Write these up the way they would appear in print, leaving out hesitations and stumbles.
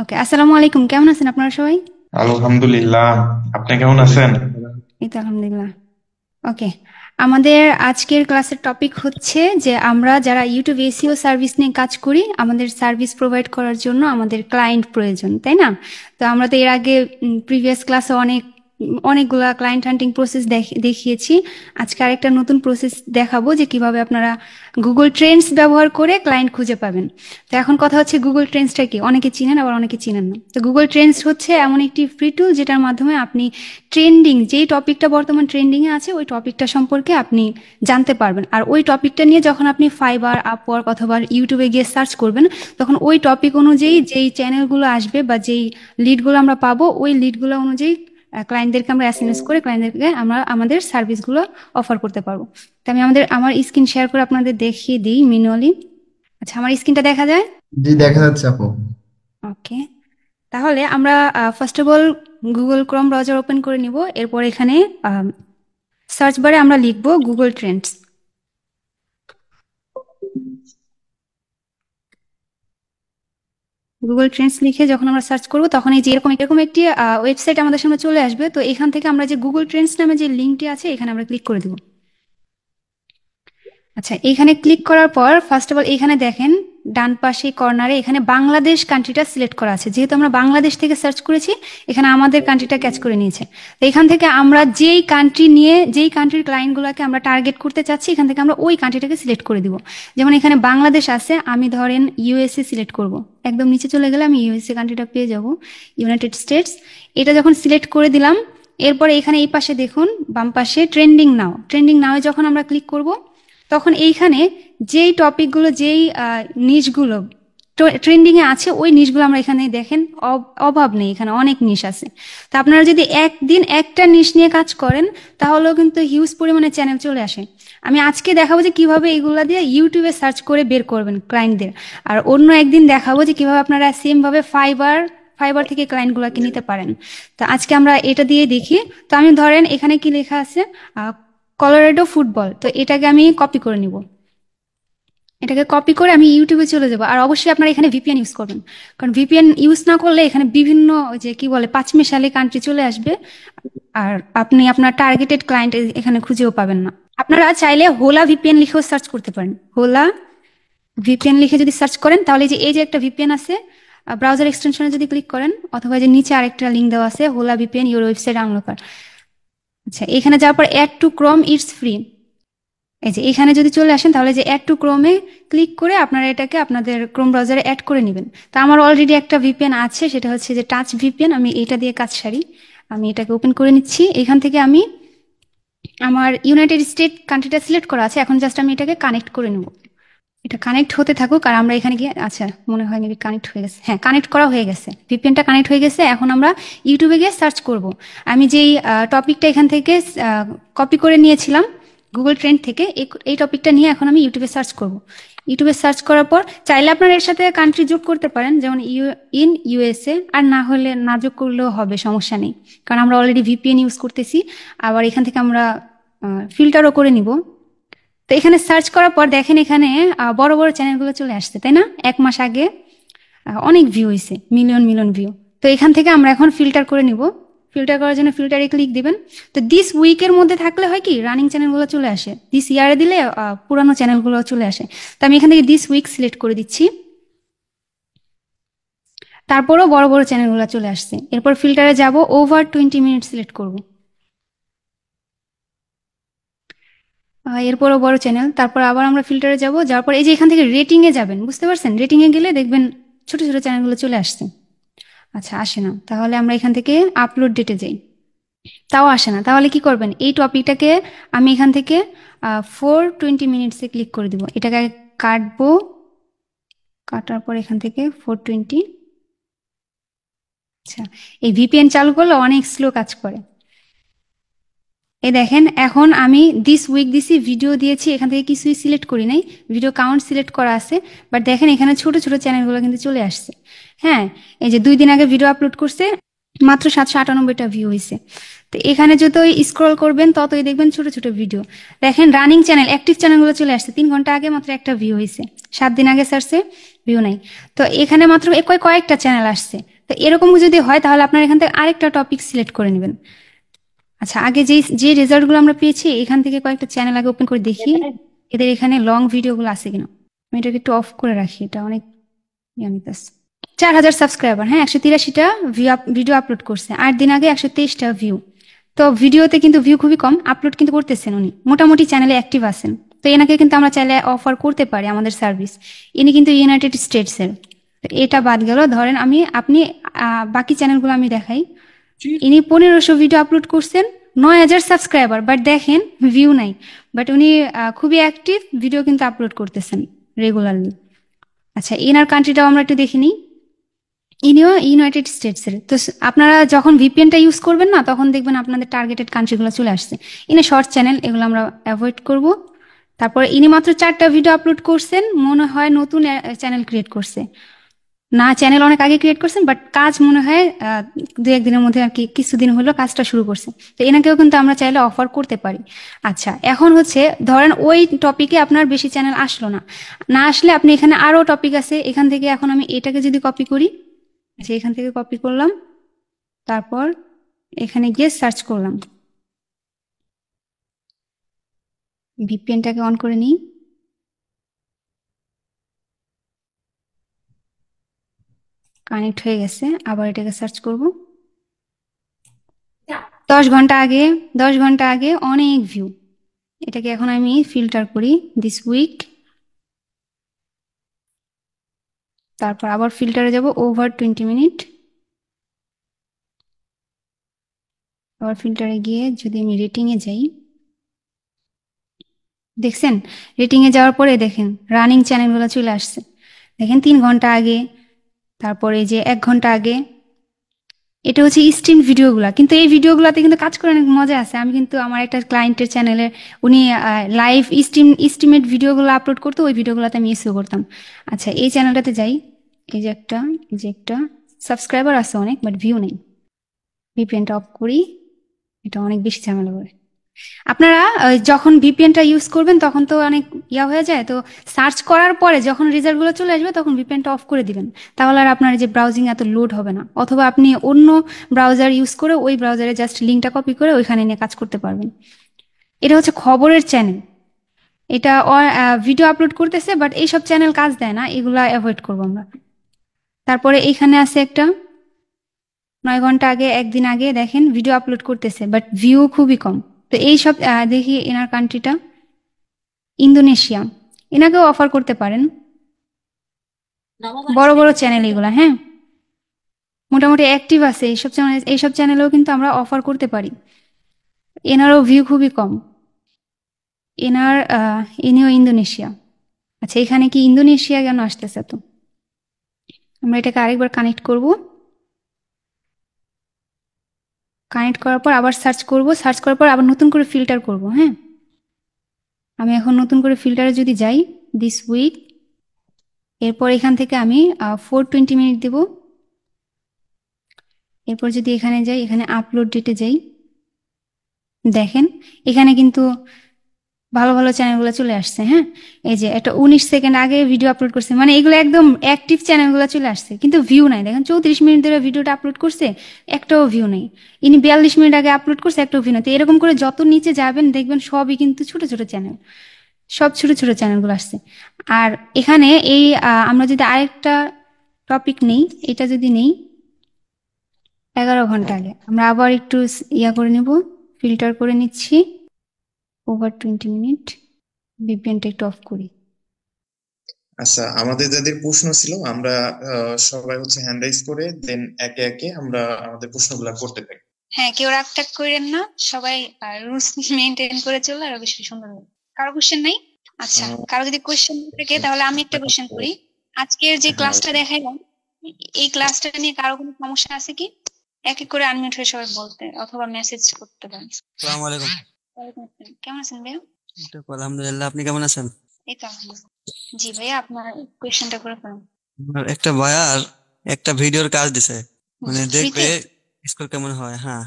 ওকে, আসসালামু আলাইকুম। কেমন আছেন আপনারা সবাই? আলহামদুলিল্লাহ। আপনি কেমন আছেন? এই তো আলহামদুলিল্লাহ। ওকে, আমাদের আজকের ক্লাসের টপিক হচ্ছে যে আমরা যারা ইউটিউব এসইও সার্ভিস নিয়ে কাজ করি, আমাদের সার্ভিস প্রোভাইড করার জন্য আমাদের ক্লায়েন্ট প্রয়োজন, তাই না? তো আমরা তো এর আগে প্রিভিয়াস ক্লাসে অনেকগুলা ক্লায়েন্ট হান্টিং প্রসেস দেখিয়েছি। আজকে আরেকটা নতুন প্রসেস দেখাবো যে কিভাবে আপনারা গুগল ট্রেন্ডস ব্যবহার করে ক্লায়েন্ট খুঁজে পাবেন। তো এখন কথা হচ্ছে গুগল ট্রেন্ডসটা কি, অনেকে চিনেন আবার অনেকে চিনেন না। তো গুগল ট্রেন্ডস হচ্ছে এমন একটি ফ্রি টুল যেটার মাধ্যমে আপনি ট্রেন্ডিং, যেই টপিকটা বর্তমান ট্রেন্ডিং এ আছে ওই টপিকটা সম্পর্কে আপনি জানতে পারবেন। আর ওই টপিকটা নিয়ে যখন আপনি ফাইবার, আপওয়ার্ক অথবা ইউটিউবে গিয়ে সার্চ করবেন, তখন ওই টপিক অনুযায়ী যেই চ্যানেলগুলো আসবে বা যেই লিডগুলো আমরা পাবো, ওই লিডগুলো অনুযায়ী ক্লায়েন্টদেরকে আমরা এসএমএস করে ক্লায়েন্টদেরকে আমরা আমাদের সার্ভিসগুলো অফার করতে পারবো। তো আমি আমার স্ক্রিন শেয়ার করে আপনাদের দেখিয়ে দিই ম্যানুয়ালি। আচ্ছা, আমার স্ক্রিনটা দেখা যায়? জি, দেখা যাচ্ছে আপু। ওকে, তাহলে আমরা first of all Google Chrome browser open করে নিব। এরপর এখানে সার্চ বারে আমরা লিখব গুগল ট্রেন্ডস। গুগল ট্রেন্ডস লিখে যখন আমরা সার্চ করব, তখন এই যে এরকম এরকম একটি ওয়েবসাইট আমাদের সামনে চলে আসবে। তো এখান থেকে আমরা যে গুগল ট্রেন্ডস নামে যে লিঙ্কটি আছে, এখানে আমরা ক্লিক করে দেব। আচ্ছা, এইখানে ক্লিক করার পর ফার্স্ট অফ অল এখানে দেখেন ডান পাশে কর্নারে এখানে বাংলাদেশ কান্ট্রিটা সিলেক্ট করা আছে। যেহেতু আমরা বাংলাদেশ থেকে সার্চ করেছি, এখানে আমাদের কান্ট্রিটা ক্যাচ করে নিয়েছে। তো এখান থেকে আমরা যেই কান্ট্রি নিয়ে, যেই কান্ট্রির ক্লায়েন্টগুলোকে আমরা টার্গেট করতে চাচ্ছি, এখান থেকে আমরা ওই কান্ট্রিটাকে সিলেক্ট করে দিব। যেমন এখানে বাংলাদেশ আছে, আমি ধরেন ইউএসএ সিলেক্ট করব। একদম নিচে চলে গেলে আমি ইউএসএ কান্ট্রিটা পেয়ে যাব, ইউনাইটেড স্টেটস। এটা যখন সিলেক্ট করে দিলাম, এরপরে এখানে এই পাশে দেখুন বাম পাশে ট্রেন্ডিং নাও, ট্রেন্ডিং নাওয়ে যখন আমরা ক্লিক করব, তখন এইখানে যেই টপিকগুলো, যেই নিশগুলো ট্রেন্ডিং এ আছে, ওই নিশগুলো আমরা এখানে দেখেন অভাব নেই, এখানে অনেক নিশ আছে। তো আপনারা যদি একদিন একটা নিশ নিয়ে কাজ করেন, তাহলেও কিন্তু হিউজ পরিমাণে চ্যানেল চলে আসে। আমি আজকে দেখাবো যে কিভাবে এগুলা দিয়ে ইউটিউবে সার্চ করে বের করবেন ক্লায়েন্টদের। আর অন্য একদিন দেখাবো যে কিভাবে আপনারা সেম ভাবে ফাইবার ফাইবার থেকে ক্লায়েন্ট গুলাকে নিতে পারেন। তো আজকে আমরা এটা দিয়ে দেখি। তো আমি ধরেন এখানে কি লেখা আছে, কলোরাডো ফুটবল, তো এটাকে আমি কপি করে নিব। এটাকে কপি করে আমি ইউটিউবে চলে যাব। আর অবশ্যই আপনারা এখানে ভিপিএন ইউজ করবেন, কারণ ভিপিএন ইউজ না করলে এখানে বিভিন্ন ওই যে কি বলে পাঁচমিশালি কান্ট্রি চলে আসবে। আর আপনি আপনার টার্গেটেড ক্লায়েন্ট এখানে খুঁজেও পাবেন না। আপনারা চাইলে হোলা ভিপিএন লিখেও সার্চ করতে পারেন। হোলা ভিপিএন লিখে যদি সার্চ করেন, তাহলে যে এই যে একটা ভিপিএন আছে, ব্রাউজার এক্সটেনশনে যদি ক্লিক করেন, অথবা যে নিচে আরেকটা লিঙ্ক দেওয়া আছে, হোলা ভিপিএন ইউর ওয়েবসাইট আনলকার। আচ্ছা, এখানে যাওয়ার পর add to Chrome it's free. এই যে এখানে যদি চলে আসেন, তাহলে যে অ্যাড টু ক্রোমে ক্লিক করে আপনারা এটাকে আপনাদের ক্রোম ব্রাউজারে অ্যাড করে নেবেন। তো আমার অলরেডি একটা ভিপিএন আছে, সেটা হচ্ছে যে টাচ ভিপিএন। আমি এটা দিয়ে কাজ সারি। আমি এটাকে ওপেন করে নিচ্ছি। এখান থেকে আমি আমার ইউনাইটেড স্টেট কান্ট্রিটা সিলেক্ট করা আছে, এখন জাস্ট আমি এটাকে কানেক্ট করে নেব। এটা কানেক্ট হতে থাকুক। আর আমরা এখানে গিয়ে, আচ্ছা মনে হয় মেবি কানেক্ট হয়ে গেছে। হ্যাঁ, কানেক্ট করা হয়ে গেছে, ভিপিএনটা কানেক্ট হয়ে গেছে। এখন আমরা ইউটিউবে গিয়ে সার্চ করব। আমি যেই টপিকটা এখান থেকে কপি করে নিয়েছিলাম গুগল ট্রেন্ড থেকে, এই টপিকটা নিয়ে এখন আমি ইউটিউবে সার্চ করব। ইউটিউবে সার্চ করার পর চাইলে আপনারা এর সাথে কান্ট্রি যোগ করতে পারেন, যেমন ইন ইউএসএ। আর না হলে না যোগ করলেও হবে, সমস্যা নেই, কারণ আমরা অলরেডি ভিপিএন ইউজ করতেছি। আবার এখান থেকে আমরা ফিল্টারও করে নিব। তো এখানে সার্চ করার পর দেখেন এখানে বড় বড় চ্যানেলগুলো চলে আসছে, তাই না? 1 মাস আগে অনেক ভিউ হয়েছে, মিলিয়ন মিলিয়ন ভিউ। তো এখান থেকে আমরা এখন ফিল্টার করে নিব। ফিল্টার করার জন্য ফিল্টারে ক্লিক দিবেন। তো দিস উইকের মধ্যে থাকলে হয় কি, রানিং চ্যানেলগুলো চলে আসে। দিস ইয়ারে দিলে পুরানো চ্যানেলগুলো চলে আসে। তো আমি এখান থেকে দিস উইক সিলেক্ট করে দিচ্ছি। তারপরও বড় বড় চ্যানেলগুলো চলে আসছে। এরপর ফিল্টারে যাব, ওভার 20 মিনিট সিলেক্ট করব। এরপরও বড় চ্যানেল। তারপর আবার আমরা ফিল্টারে যাব, যাওয়ার পর এই যে এখান থেকে রেটিং এ যাবেন, বুঝতে পারছেন? রেটিং এ গেলে দেখবেন ছোট ছোট চ্যানেলগুলো চলে আসছে। আচ্ছা, আসে না, তাহলে আমরা এখান থেকে আপলোড ডেটে যাই। তাও আসে না, তাহলে কি করবেন? এই টপিকটাকে আমি এখান থেকে 420 মিনিটসে ক্লিক করে দিব। এটাকে আগে কাটবো, কাটার পর এখান থেকে 420। আচ্ছা, এই ভিপিএন চালু করলে অনেক স্লো কাজ করে। এই দেখেন, এখন আমি দিস উইক দিছি, ভিডিও দিয়েছি, এখান থেকে কিছুই সিলেক্ট করি নাই, ভিডিও কাউন্ট সিলেক্ট করা আছে। বাট দেখেন এখানে ছোট ছোট চ্যানেলগুলো কিন্তু চলে আসছে। হ্যাঁ, এই যে 2 দিন আগে ভিডিও আপলোড করছে, মাত্র 798টা ভিউ হয়েছে। তো এখানে যতই স্ক্রল করবেন ততই দেখবেন ছোট ছোট ভিডিও। দেখেন রানিং চ্যানেল, অ্যাক্টিভ চ্যানেলগুলো চলে আসছে। 3 ঘন্টা আগে মাত্র একটা ভিউ হয়েছে, 7 দিন আগে সারছে, ভিউ নাই। তো এখানে মাত্র কয়েকটা চ্যানেল আসছে। তো এরকম যদি হয় তাহলে আপনার এখান থেকে আরেকটা টপিক সিলেক্ট করে নেবেন। আচ্ছা, আগে যে যে রেজাল্টগুলো আমরা পেয়েছি এখান থেকে কয়েকটা চ্যানেল আগে ওপেন করে দেখি এদের এখানে লং ভিডিওগুলো আছে কিনা। আমি এটাকে একটু অফ করে রাখি, এটা অনেক ইয়ে নিতেছে। 4,000 সাবস্ক্রাইবার, হ্যাঁ, 183টা ভিডিও আপলোড করছে, 8 দিন আগে 123টা ভিউ। তো ভিডিওতে কিন্তু ভিউ খুবই কম, আপলোড কিন্তু করতেছেন উনি, মোটামুটি চ্যানেলে অ্যাক্টিভ আছেন। তো এনাকে কিন্তু আমরা চাইলে অফার করতে পারি আমাদের সার্ভিস। ইনি কিন্তু ইউনাইটেড স্টেটসের। তো এটা বাদ গেল, ধরেন আপনি বাকি চ্যানেলগুলো আমি দেখাই। ইনি 1500 ভিডিও আপলোড করছেন, 9,000 সাবস্ক্রাইবার, বাট দেখেন ভিউ নাই। বাট উনি খুবই অ্যাক্টিভ, ভিডিও কিন্তু আপলোড করতেছেন রেগুলারলি। আচ্ছা, এনার কান্ট্রিটাও আমরা একটু দেখে নিই। ইনিও ইউনাইটেড স্টেটসের। তো আপনারা যখন ভিপিএনটা ইউজ করবেন না, তখন দেখবেন আপনাদের টার্গেটেড কান্ট্রিগুলো চলে আসছে। ইনি শর্ট চ্যানেল, এগুলো আমরা অ্যাভয়েড করব। তারপরে ইনি মাত্র 4টা ভিডিও আপলোড করছেন, মনে হয় নতুন চ্যানেল ক্রিয়েট করছে না, চ্যানেল অনেক আগে ক্রিয়েট করছেন, বাট কাজ মনে হয় 2-1 দিনের মধ্যে আর কি, কিছুদিন হলো কাজটা শুরু করছে। তো এনাকেও কিন্তু আমরা চাইলে অফার করতে পারি। আচ্ছা, এখন হচ্ছে ধরেন ওই টপিকে আপনার বেশি চ্যানেল আসলো না, না আসলে আপনি এখানে আরো টপিক আছে, এখান থেকে এখন আমি এটাকে যদি কপি করি, আচ্ছা এখান থেকে কপি করলাম, তারপর এখানে গিয়ে সার্চ করলাম। ভিপিএনটাকে অন করে নিই। কানেক্ট হয়ে গেছে, আবার এটাকে সার্চ করব। 10 ঘন্টা আগে, 10 ঘন্টা আগে অনেক ভিউ। এটাকে এখন আমি ফিল্টার করি, দিস উইক। তারপর আবার ফিল্টারে যাব, ওভার 20 মিনিট। আবার ফিল্টারে গিয়ে যদি আমি রেটিং এ যাই, দেখছেন রেটিং এ যাওয়ার পরে দেখেন রানিং চ্যানেলগুলো চলে আসছে। দেখেন 3 ঘন্টা আগে, তারপরে এই যে 1 ঘন্টা আগে। এটা হচ্ছে স্ট্রিম ভিডিওগুলা, কিন্তু এই ভিডিওগুলোতে কিন্তু কাজ করে অনেক মজা আছে। আমি কিন্তু আমার একটা ক্লায়েন্টের চ্যানেলে উনি লাইভ স্ট্রিমেট ভিডিওগুলো আপলোড করতো, ওই ভিডিওগুলোতে আমি ইউজ করতাম। আচ্ছা, এই চ্যানেলটাতে যাই। এই যে একটা সাবস্ক্রাইবার আছে অনেক, বাট ভিউ নেই। ভিপিএনটা অফ করি, এটা অনেক বেশি ঝামেলা করে। আপনারা যখন ভিপিএনটা ইউজ করবেন তখন তো অনেক হয়ে যায়। তো সার্চ করার পরে যখন রেজাল্টগুলো চলে আসবে তখন ভিপিএনটা অফ করে দিবেন, তাহলে আর আপনার যে ব্রাউজিং এত লোড হবে না। অথবা আপনি অন্য ব্রাউজার ইউজ করে ওই ব্রাউজারে জাস্ট লিঙ্কটা কপি করে ওইখানে নিয়ে কাজ করতে পারবেন। এটা হচ্ছে খবরের চ্যানেল, এটা ভিডিও আপলোড করতেছে, বাট এইসব চ্যানেল কাজ দেয় না, এগুলা অ্যাভয়েড করবো আমরা। তারপরে এইখানে আছে একটা 9 ঘন্টা আগে, 1 দিন আগে, দেখেন ভিডিও আপলোড করতেছে, বাট ভিউ খুবই কম। তো এইসব দেখি এনার কান্ট্রিটা ইন্দোনেশিয়া, এনাকেও অফার করতে পারেন। বড় বড় চ্যানেল এগুলা, হ্যাঁ, মোটামুটি অ্যাক্টিভ আছে এইসব চ্যানেল, এইসব চ্যানেলেও কিন্তু আমরা অফার করতে পারি। এনারও ভিউ খুবই কম। ইনিও ইন্দোনেশিয়া। আচ্ছা, এখানে কি ইন্দোনেশিয়া কেন আসতেছে? তো আমরা এটাকে আরেকবার কানেক্ট করব। কানেক্ট করার পর আবার সার্চ করব, সার্চ করার পর আবার নতুন করে ফিল্টার করব। হ্যাঁ, আমি এখন নতুন করে ফিল্টারে যদি যাই, দিস উইক, এরপর এখান থেকে আমি 420 মিনিট দেব। এরপর যদি এখানে যাই, এখানে আপলোড ডেটে যাই, দেখেন এখানে কিন্তু ভালো ভালো চ্যানেলগুলো চলে আসছে। হ্যাঁ, এই যে একটা 19 সেকেন্ড আগে ভিডিও আপলোড করছে, মানে এগুলো একদম অ্যাক্টিভ চ্যানেলগুলো চলে আসছে, কিন্তু ভিউ নাই। দেখেন 34 মিনিট ধরে ভিডিওটা আপলোড করছে, একটাও ভিউ নেই। ইনি 42 মিনিট আগে আপলোড করছে, একটাও ভিউ নেই। তো এরকম করে যত নিচে যাবেন দেখবেন সবই কিন্তু ছোট ছোট চ্যানেল, সব ছোট ছোট চ্যানেলগুলো আসছে। আর এখানে এই আমরা যদি আরেকটা টপিক নেই, এটা যদি নেই 11 ঘন্টা আগে, আমরা আবার একটু করে নেব, ফিল্টার করে নিচ্ছি, ওভার 20 মিনিট। ভিপিএনটা একটু অফ করি। আচ্ছা, আমাদের যাদের প্রশ্ন ছিল আমরা সবাই হচ্ছে হ্যান্ড রাইজ করে দেন একে একে আমরা আমাদের প্রশ্নগুলো করতে থাকি। হ্যাঁ, কেউ রাগ টাগ করেন না, সবাই রুলস মেনটেন করে চললে আরো বেশি সুন্দর হবে। কারো কোশ্চেন নাই? আচ্ছা, কারো যদি কোশ্চেন থাকে তাহলে আমি একটা কোশ্চেন করি। আজকের যে ক্লাসটা দেখাইলাম, এই ক্লাসটা নিয়ে কারো কোনো সমস্যা আছে কি? এক এক করে আনমিউট হয়ে সবাই বলতে অথবা মেসেজ করতে পারেন। আসসালামু আলাইকুম। ওয়ালাইকুম আসসালাম। কেমন আছেন ভাইয়া? এই তো আলহামদুলিল্লাহ, আপনি কেমন আছেন? এই তো আলহামদুলিল্লাহ। জি ভাইয়া, আপনার কোয়েশ্চেনটা করে ফেলুন। আমার একটা ভাইয়ার একটা ভিডিওর কাজ দিছে, মানে দেখবে ফ্রিতে? স্কোর কেমন হয়, হ্যাঁ।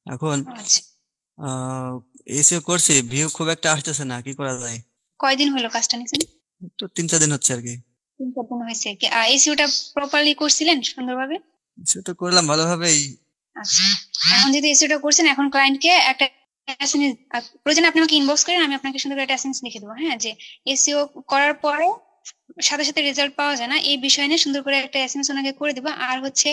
এখন আচ্ছা, এসিও করছি, ভিউ খুব একটা আসতেছে না, কি করা যায়? কয়দিন হলো কাজটা নিছেন? তো 3-4 দিন হচ্ছে আর কি। 3-4 দিন হয়েছে কি? এসিওটা প্রপারলি করছিলেন সুন্দরভাবে? কিছু তো করলাম ভালোভাবেই। আচ্ছা, এখন যদি এসিওটা করছেন, এখন ক্লায়েন্টকে একটা SMS প্রয়োজন আপনি আমাকে ইনবক্স করেন, আমি আপনাকে সুন্দর করে একটা SMS লিখে দেবো, হ্যাঁ, যে এসিও করার পরে সাথে সাথে রেজাল্ট পাওয়া যায় না, এই বিষয় নিয়ে সুন্দর করে একটা SMS ওনাকে করে দেবো। আর হচ্ছে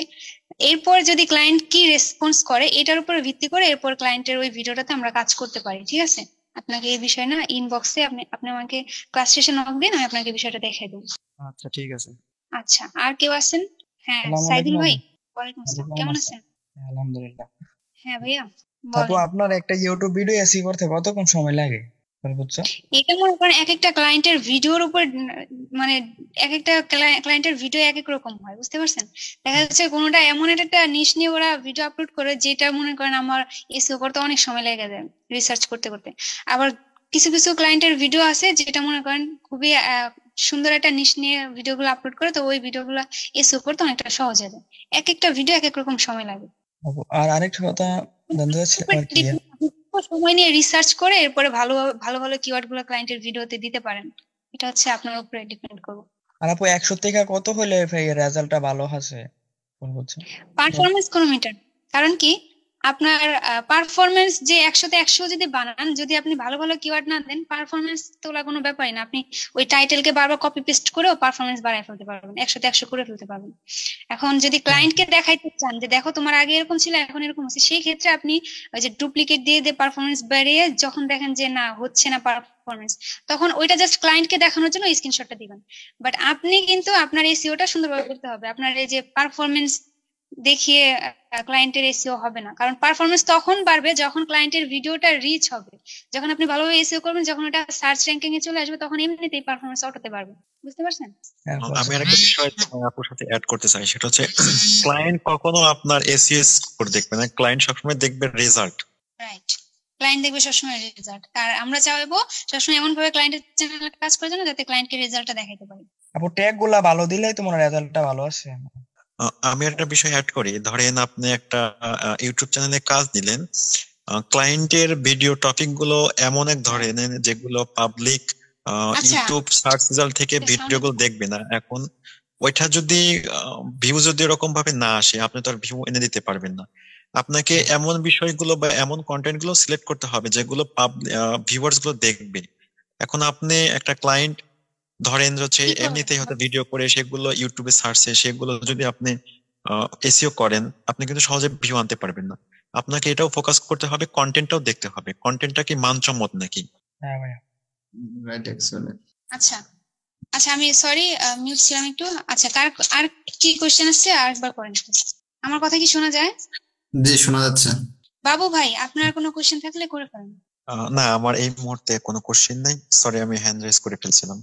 এরপর যদি ক্লায়েন্ট কি রেসপন্স করে এটার উপর ভিত্তি করে এরপর ক্লায়েন্টের ওই ভিডিওটাতে আমরা কাজ করতে পারি, ঠিক আছে? আপনাকে এই বিষয় না ইনবক্সে আপনি আপনি আমাকে ক্লাস শেষে নক দিন, আমি আপনাকে বিষয়টা দেখাই দেবো। আচ্ছা, ঠিক আছে। আচ্ছা, আর কেউ আছেন? হ্যাঁ, আসসালামু সাইদুল আলাইকুম ভাই। আপু। ওয়ালাইকুম আপু আসসালাম, কেমন কেমন আছেন? আছেন? হ্যাঁ, আলহামদুলিল্লাহ। হ্যাঁ ভাইয়া, আপু বলেন। আপনার একটা ইউটিউব ভিডিও এসি করতে কতক্ষণ সময় লাগে সর্বোচ্চ? এটা মনে করেন এক একটা ক্লায়েন্টের ভিডিওর উপর মানে এক একটা ক্লায়েন্টের ভিডিও এক এক রকম হয়, বুঝতে পারছেন? দেখা যাচ্ছে কোনোটা এমন একটা নিশ নিয়ে ওরা ভিডিও আপলোড করে যেটা মনে করেন আমার এসইও করতে অনেক সময় লেগে যায় রিসার্চ করতে করতে। আবার কিছু কিছু ক্লায়েন্টের ভিডিও আছে যেটা মনে করেন খুবই সুন্দর একটা নিশ নিয়ে ভিডিওগুলো আপলোড করে, তো ওই ভিডিওগুলো এসইও করতে অনেকটা সহজ হয়ে যায়। এক একটা ভিডিও এক এক রকম সময় লাগে। আপু আর আরেকটা কথা জানতে চাচ্ছি আর কি, সময় নিয়ে রিসার্চ করে এরপরে ভালো ভালো ভালো কিওয়ার্ড গুলো ক্লায়েন্টের ভিডিওতে দিতে পারেন, এটা হচ্ছে আপনার উপরে ডিপেন্ড করবে। আর আপু 100 থেকে কত হলে রেজাল্টটা ভালো আসে সর্বোচ্চ? পারফরমেন্স কোনো মিটার, কারণ কি আপনার পারফরমেন্স যে 100-তে 100 যদি বানান, যদি আপনি ভালো ভালো কিওয়ার্ড না দেন, পারফরমেন্স তোলা কোনো ব্যাপারই না। আপনি ওই টাইটেলকে বারবার কপি পেস্ট করেও পারফরমেন্স বাড়ায় ফেলতে পারবেন, 100-তে 100 করে ফেলতে পারবেন। এখন যদি ক্লায়েন্টকে দেখাইতে চান যে দেখো তোমার আগে এরকম ছিল এখন এরকম হচ্ছে, সেই ক্ষেত্রে আপনি ওই যে ডুপ্লিকেট দিয়ে দিয়ে পারফরমেন্স বাড়িয়ে যখন দেখেন যে না হচ্ছে না পারফরমেন্স, তখন ওইটা জাস্ট ক্লায়েন্টকে দেখানোর জন্য স্ক্রিনশটটা দিবেন। বাট আপনি কিন্তু আপনার এসইওটা সুন্দরভাবে করতে হবে। আপনার এই যে পারফরমেন্স দেখিয়ে ক্লায়েন্টের এসইও হবে না, কারণ পারফরমেন্স তখন বাড়বে যখন ক্লায়েন্টের ভিডিওটা রিচ হবে। যখন আপনি ভালোভাবে এসইও করবেন, যখন ওটা সার্চ র্যাঙ্কিং এ চলে আসবে, তখন এমনিতেই পারফরমেন্স অটোতে বাড়বে, বুঝতে পারছেন? হ্যাঁ আপু, আমি আরেকটা বিষয় আপুর সাথে অ্যাড করতে চাই, সেটা হচ্ছে ক্লায়েন্ট কখনো আপনার এসিএস করে দেখবে না, ক্লায়েন্ট সবসময় দেখবে রেজাল্ট। রাইট, ক্লায়েন্ট দেখবে সবসময় রেজাল্ট, আর আমরা চাইবো সবসময় এমন ভাবে ক্লায়েন্টের চ্যানেলে কাজ করার জন্য যাতে ক্লায়েন্টকে রেজাল্টটা দেখাইতে পারি। আপু ট্যাগ গুলা ভালো দিলেই তোমার রেজাল্টটা ভালো আসে। আমি একটা বিষয় অ্যাড করি, ধরেন আপনি একটা ইউটিউব চ্যানেলে কাজ দিলেন, ক্লায়েন্টের ভিডিও টপিক গুলো এমন এক ধরনের যেগুলো পাবলিক আচ্ছা, ইউটিউব সার্চ রেজাল্ট থেকে ভিডিও গুলো দেখবে না। এখন ওইটা যদি ভিউ যদি এরকম ভাবে না আসে, আপনি তো আর ভিউ এনে দিতে পারবেন না। আপনাকে এমন বিষয়গুলো বা এমন কন্টেন্ট গুলো সিলেক্ট করতে হবে যেগুলো ভিউয়ার্স গুলো দেখবে। এখন আপনি একটা ক্লায়েন্ট ধরেন হচ্ছে কি করবো? এমনিতেই হয়তো ভিডিও করে সেগুলো ইউটিউবে সার্চে সেগুলো যদি আপনি এসইও করেন, আপনি কিন্তু সহজে ভিউ আনতে পারবেন না। আপনাকে এটাও ফোকাস করতে হবে, কন্টেন্টটাও দেখতে হবে, কন্টেন্টটা কি মানসম্মত নাকি। হ্যাঁ ভাইয়া। Right, excellent. আচ্ছা আচ্ছা, আমি সরি মিউট ছিলাম একটু। আচ্ছা, কার আর কি কোশ্চেন আসছে আর একবার করেন। আমার কথা কি শোনা যায়? জি, শোনা যাচ্ছে। বাবু ভাই, আপনার কোনো কোশ্চেন থাকলে করে ফেলেন। না, আমার এই মুহূর্তে কোনো কোশ্চেন নাই, সরি আমি হ্যান্ড রেজ করে ফেলছিলাম।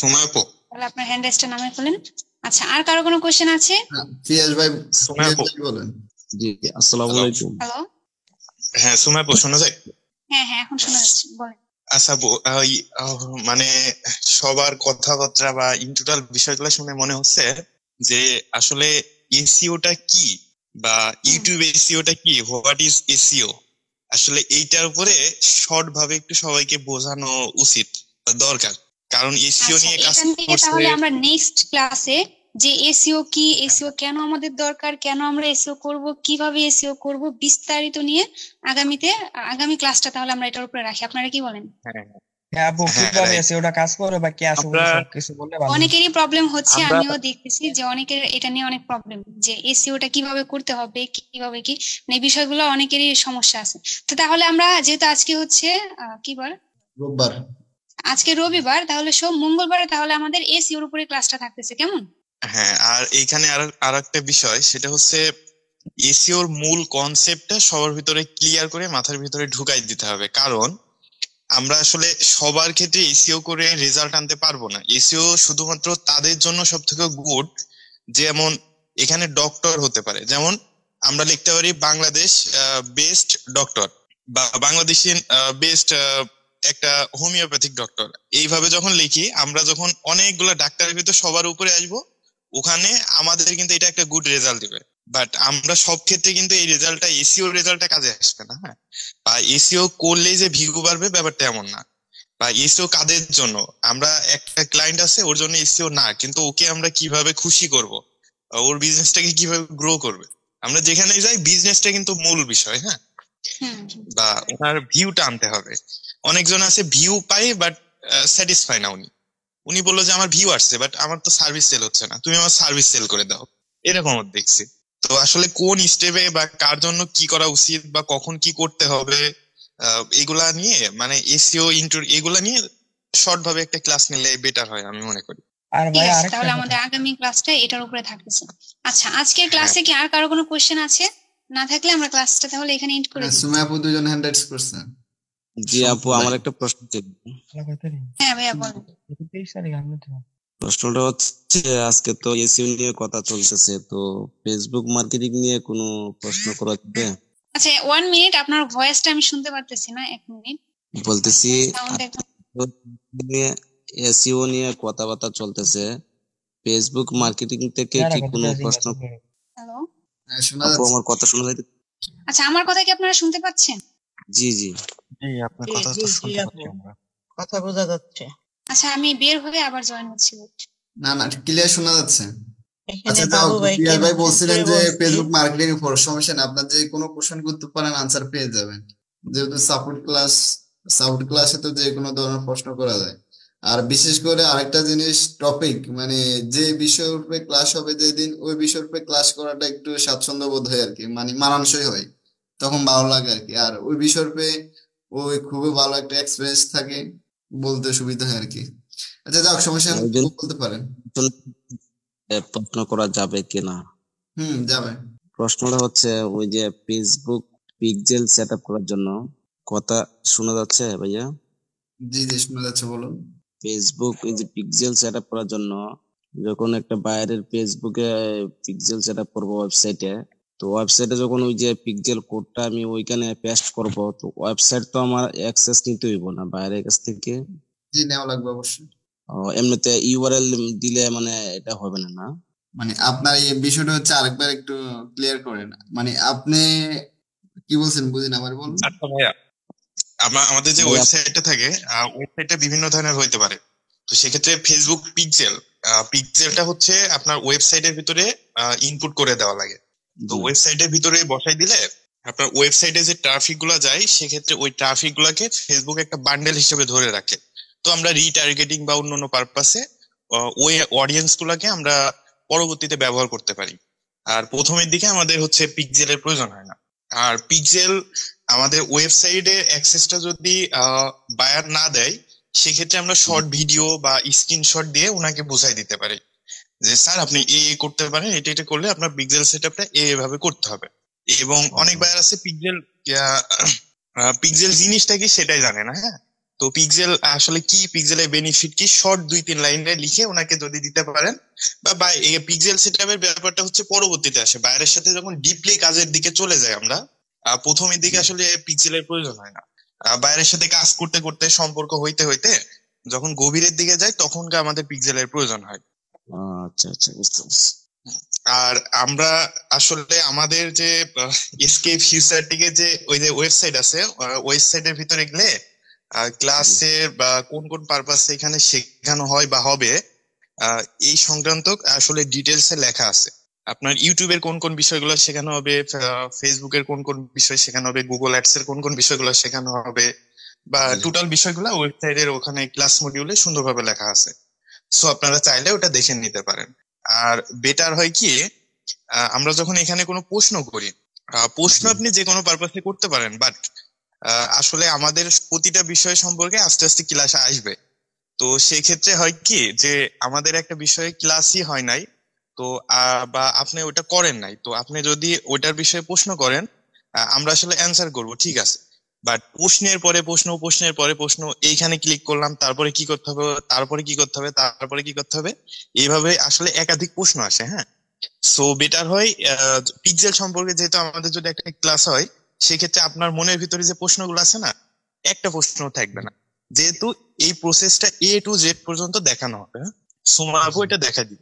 সময় আপু, তাহলে আপনার হ্যান্ড রেজটা নামে ফেলেন। আচ্ছা, আর কারো কোনো কোশ্চেন আছে? ফিয়াজ ভাই, সময় আপু। বলেন। জি, আসসালামু আলাইকুম। হ্যালো, হ্যাঁ সময় আপু, শোনা যায়? হ্যাঁ হ্যাঁ, এখন শোনা যাচ্ছে, বলেন। আচ্ছা আপু, মানে সবার কথাবার্তা বা ইন টোটাল বিষয়গুলো শুনে মনে হচ্ছে যে আসলে এসইওটা কি বা ইউটিউব এসইওটা কি, হোয়াট ইজ এসইও, আসলে এইটার উপরে শর্ট ভাবে একটু সবাইকে বোঝানো উচিত বা দরকার, কারণ এসইও আচ্ছা, নিয়ে কাজ এখান থেকে করছে। তাহলে আমরা নেক্সট ক্লাসে যে এসইও কি, এসইও কেন আমাদের দরকার, কেন আমরা এসইও করব, কিভাবে এসইও করব, বিস্তারিত নিয়ে আগামী ক্লাসটা তাহলে আমরা এটার উপরে রাখি। আপনারা কি বলেন? হ্যাঁ আপু, হ্যাঁ, কিভাবে right. এসিওটা কাজ করে বা কি আসলে আমরা- সবকিছু বললে ভালো হতো। অনেকেরই প্রবলেম হচ্ছে, আমরা- আমিও দেখতেছি যে অনেকের এটা নিয়ে অনেক প্রবলেম, যে এসইওটা কিভাবে করতে হবে, কিভাবে কি, মানে এই বিষয়গুলো অনেকেরই সমস্যা আছে। তো তাহলে আমরা যেহেতু আজকে হচ্ছে কি বার, রোববার। আজকে রবিবার, তাহলে মঙ্গলবারে তাহলে আমাদের এসইওর উপরে ক্লাসটা থাকতেছে, কেমন? হ্যাঁ, আর এইখানে আর একটা বিষয়, সেটা হচ্ছে এসইওর মূল কনসেপ্টটা সবার ভিতরে ক্লিয়ার করে মাথার ভিতরে ঢুকাই দিতে হবে, কারণ আমরা আসলে সবার ক্ষেত্রে এসইও করে রেজাল্ট আনতে পারবো না। এসইও শুধুমাত্র তাদের জন্য সব থেকে গুড, যেমন এখানে ডক্টর হতে পারে, যেমন আমরা লিখতে পারি বাংলাদেশ বেস্ট ডক্টর বা বাংলাদেশি বেস্ট একটা হোমিওপ্যাথিক ডক্টর। এইভাবে যখন লিখি, আমরা যখন অনেকগুলো ডাক্তারের ভিতর সবার উপরে আসবো, ওখানে আমাদের কিন্তু এটা একটা গুড রেজাল্ট দিবে। বাট আমরা সব ক্ষেত্রে কিন্তু এই রেজাল্টটা এসিও রেজাল্টটা কাজে আসবে না, হ্যাঁ। বা এসিও করলেই যে ভিউ বাড়বে ব্যাপারটা এমন না। বা এসিও কাদের জন্য, আমরা একটা ক্লায়েন্ট আছে ওর জন্য এসিও না, কিন্তু ওকে আমরা কিভাবে খুশি করব, ওর বিজনেসটাকে কিভাবে গ্রো করবে, আমরা যেখানে যাই বিজনেসটা কিন্তু মূল বিষয়, হ্যাঁ। বা ওনার ভিউটা আনতে হবে। অনেকজন আছে ভিউ পাই বাট স্যাটিসফাই না, উনি বললো যে আমার ভিউ আসছে বাট আমার তো সার্ভিস সেল হচ্ছে না, তুমি আমার সার্ভিস সেল করে দাও, এরকম দেখছি। তো আসলে কোন স্টেপে বা কার জন্য কি করা উচিত বা কখন কি করতে হবে এগুলা নিয়ে মানে এসইও এগুলা নিয়ে শর্ট ভাবে একটা ক্লাস নিলে বেটার হয় আমি মনে করি। আর ঠিক ভাই আছে, আরেকটা তাহলে কথা, আমাদের আগামী ক্লাসটা এটার উপরে থাকতেছে। আচ্ছা, আজকের ক্লাসে কি আর কারো কোনো কোশ্চেন আছে? না থাকলে আমরা ক্লাসটা তাহলে এখানে এন্ড করে দিই। সুমাইয়া আপু দুজন হ্যান্ড রাইজ করছেন। জি আপু, আমার একটা প্রশ্ন ছিল। ভালো কথা নেই। হ্যাঁ ভাইয়া বলেন। 23 তারিখ আমি তো প্রশ্নটা হচ্ছে, আজকে তো এসইও নিয়ে কথা চলতেছে, তো ফেসবুক মার্কেটিং নিয়ে কোনো প্রশ্ন করা যাবে? আচ্ছা 1 মিনিট, আপনার ভয়েসটা আমি শুনতে পারতেছি না, 1 মিনিট বলতেছি সাউন্ড একদম। এসইও নিয়ে কথাবার্তা চলতেছে, ফেসবুক মার্কেটিং থেকে যারা কি কথা কোনো জিজ্ঞাসা প্রশ্ন? করে। হ্যালো, হ্যাঁ, শোনা আপু যাচ্ছে। আমার কথা শোনা যাচ্ছে? আচ্ছা আমার কথা কি আপনারা শুনতে পাচ্ছেন? জি জি। জি, আপনার কথা তো শুনতে পাচ্ছি আমরা। কথা বোঝা যাচ্ছে। আচ্ছা আমি বের হয়ে আবার জয়েন হচ্ছি। না না, ক্লিয়ার শোনা যাচ্ছে। এখানে আচ্ছা যাও, বাবু ভাইকে পিয়াস ভাই মেসেজ বলছিলেন করে যে বলছি, ফেসবুক মার্কেটিং এর উপর সমস্যা না, আপনার যে কোনো কোশ্চেন করতে পারেন, আনসার পেয়ে যাবেন। যেহেতু সাপোর্ট ক্লাসে তো যে কোনো ধরনের প্রশ্ন করা যায়। আর বিশেষ করে আরেকটা জিনিস, টপিক মানে যে বিষয়ের উপরে ক্লাস হবে যেদিন, ওই বিষয়ের উপরে ক্লাস করাটা একটু স্বাচ্ছন্দ্য বোধ হয় আর কি, মানে মানানসই হয়, তখন ভালো লাগে আর কি। আর ওই বিষয়ের উপরে ওই খুবই ভালো একটা এক্সপিরিয়েন্স থাকে, বলতে সুবিধা হয় আর কি। আচ্ছা যাক, সমস্যা নেই, ওই জন্য বলতে পারেন। প্রশ্ন করা যাবে কিনা। যাবে। প্রশ্নটা হচ্ছে, ওই যে ফেসবুক পিক্সেল সেট আপ করার জন্য, কথা শোনা যাচ্ছে ভাইয়া? জি জি শোনা যাচ্ছে, বলুন। ফেসবুক এই যে পিক্সেল সেট আপ করার জন্য, যখন একটা বাইরের ফেসবুকে পিক্সেল সেট আপ করবো ওয়েবসাইটে, তো ওয়েবসাইটে যখন ওই যে পিক্সেল কোডটা আমি ওইখানে পেস্ট করব, তো ওয়েবসাইট তো আমার অ্যাক্সেস নিতে হইব না বাইরের কাছ থেকে? জি, নেওয়া লাগবে অবশ্যই। এমনিতে ইউআরএল দিলে মানে এটা হবে না না? মানে আপনার এই বিষয়টা হচ্ছে আরেকবার একটু ক্লিয়ার করেন, মানে আপনি কি বলছেন বুঝিনি, আবার বলুন। আচ্ছা ভাইয়া, আমাদের যে ভাইয়া, ওয়েবসাইটটা থাকে, ওয়েবসাইটটা বিভিন্ন ধরনের হইতে পারে। তো সেক্ষেত্রে ফেসবুক পিক্সেলটা হচ্ছে আপনার ওয়েবসাইটের ভিতরে ইনপুট করে দেওয়া লাগে। তো জি ওয়েবসাইটের ভিতরে বসাই দিলে আপনার ওয়েবসাইটে যে ট্রাফিক গুলা যায়, সেক্ষেত্রে ওই ট্রাফিক গুলাকে ফেসবুক একটা বান্ডেল হিসেবে ধরে রাখে। তো আমরা রিটার্গেটিং বা অন্যান্য পারপাসে ওই অডিয়েন্স গুলাকে আমরা পরবর্তীতে ব্যবহার করতে পারি। আর প্রথমের দিকে আমাদের হচ্ছে পিক্সেলের প্রয়োজন হয় না। আর পিক্সেল আমাদের ওয়েবসাইটে অ্যাক্সেসটা যদি বায়ার না দেয়, সেক্ষেত্রে আমরা শর্ট ভিডিও বা স্ক্রিনশট দিয়ে ওনাকে বুঝাই দিতে পারি যে স্যার আপনি করতে পারেন, এটা করলে আপনার পিক্সেল সেটআপটা এভাবে করতে হবে। এবং অনেক বায়ার আছে পিক্সেল জিনিসটা কি সেটাই জানে না, হ্যাঁ। তো পিক্সেল আসলে কি, পিক্সেলের বেনিফিট কি, শর্ট 2-3 লাইনে লিখে ওনাকে যদি দিতে পারেন, বা এই পিক্সেল সেটআপের ব্যাপারটা হচ্ছে পরবর্তীতে আসে, বাইরের সাথে যখন ডিপলি কাজের দিকে চলে যায় আমরা, প্রথমের দিকে আসলে পিক্সেলের প্রয়োজন হয় না। বাইরের সাথে কাজ করতে করতে সম্পর্ক হইতে হইতে যখন গভীরের দিকে যায়, তখন আমাদের পিক্সেলের প্রয়োজন হয়। আচ্ছা আচ্ছা, বুঝতে পারছি। আর আমরা আসলে আমাদের যে এসকে ফিউচারটিকে যে ওই যে ওয়েবসাইট আছে, ওয়েবসাইটের ভিতরে গেলে ক্লাসে বা কোন কোন পারপাসে এখানে শেখানো হয় বা হবে, এই সংক্রান্ত আসলে ডিটেলসে লেখা আছে। আপনার ইউটিউবের কোন কোন বিষয়গুলো শেখানো হবে, ফেসবুকের কোন কোন বিষয় শেখানো হবে, গুগল অ্যাডস এর কোন কোন বিষয়গুলো শেখানো হবে, বা টোটাল বিষয়গুলো ওয়েবসাইটের ওখানে ক্লাস মডিউলে সুন্দরভাবে লেখা আছে। সো আপনারা চাইলে ওটা দেখে নিতে পারেন। আর বেটার হয় কি, আমরা যখন এখানে কোনো প্রশ্ন করি, প্রশ্ন আপনি যে কোনো পারপাসে করতে পারেন, বাট আসলে আমাদের প্রতিটা বিষয় সম্পর্কে আস্তে আস্তে ক্লাসে আসবে। তো সেই ক্ষেত্রে হয় কি যে আমাদের একটা বিষয়ে ক্লাসই হয় নাই, তো বা আপনি ওটা করেন নাই, তো আপনি যদি ওটার বিষয়ে প্রশ্ন করেন, আমরা আসলে অ্যান্সার করব, ঠিক আছে। বাট প্রশ্নের পরে প্রশ্ন, প্রশ্নের পরে প্রশ্ন, এইখানে ক্লিক করলাম, তারপরে কি করতে হবে, তারপরে কি করতে হবে, তারপরে কি করতে হবে, এইভাবে আসলে একাধিক প্রশ্ন আসে, হ্যাঁ। সো বেটার হয় পিক্সেল সম্পর্কে যেহেতু আমাদের যদি একটা ক্লাস হয়, সেক্ষেত্রে আপনার মনের ভিতরে যে প্রশ্নগুলো আছে না, একটা প্রশ্ন থাকবে না, যেহেতু এই প্রসেসটা A to Z পর্যন্ত দেখানো হবে। সুমা আপু এটা দেখা দিই।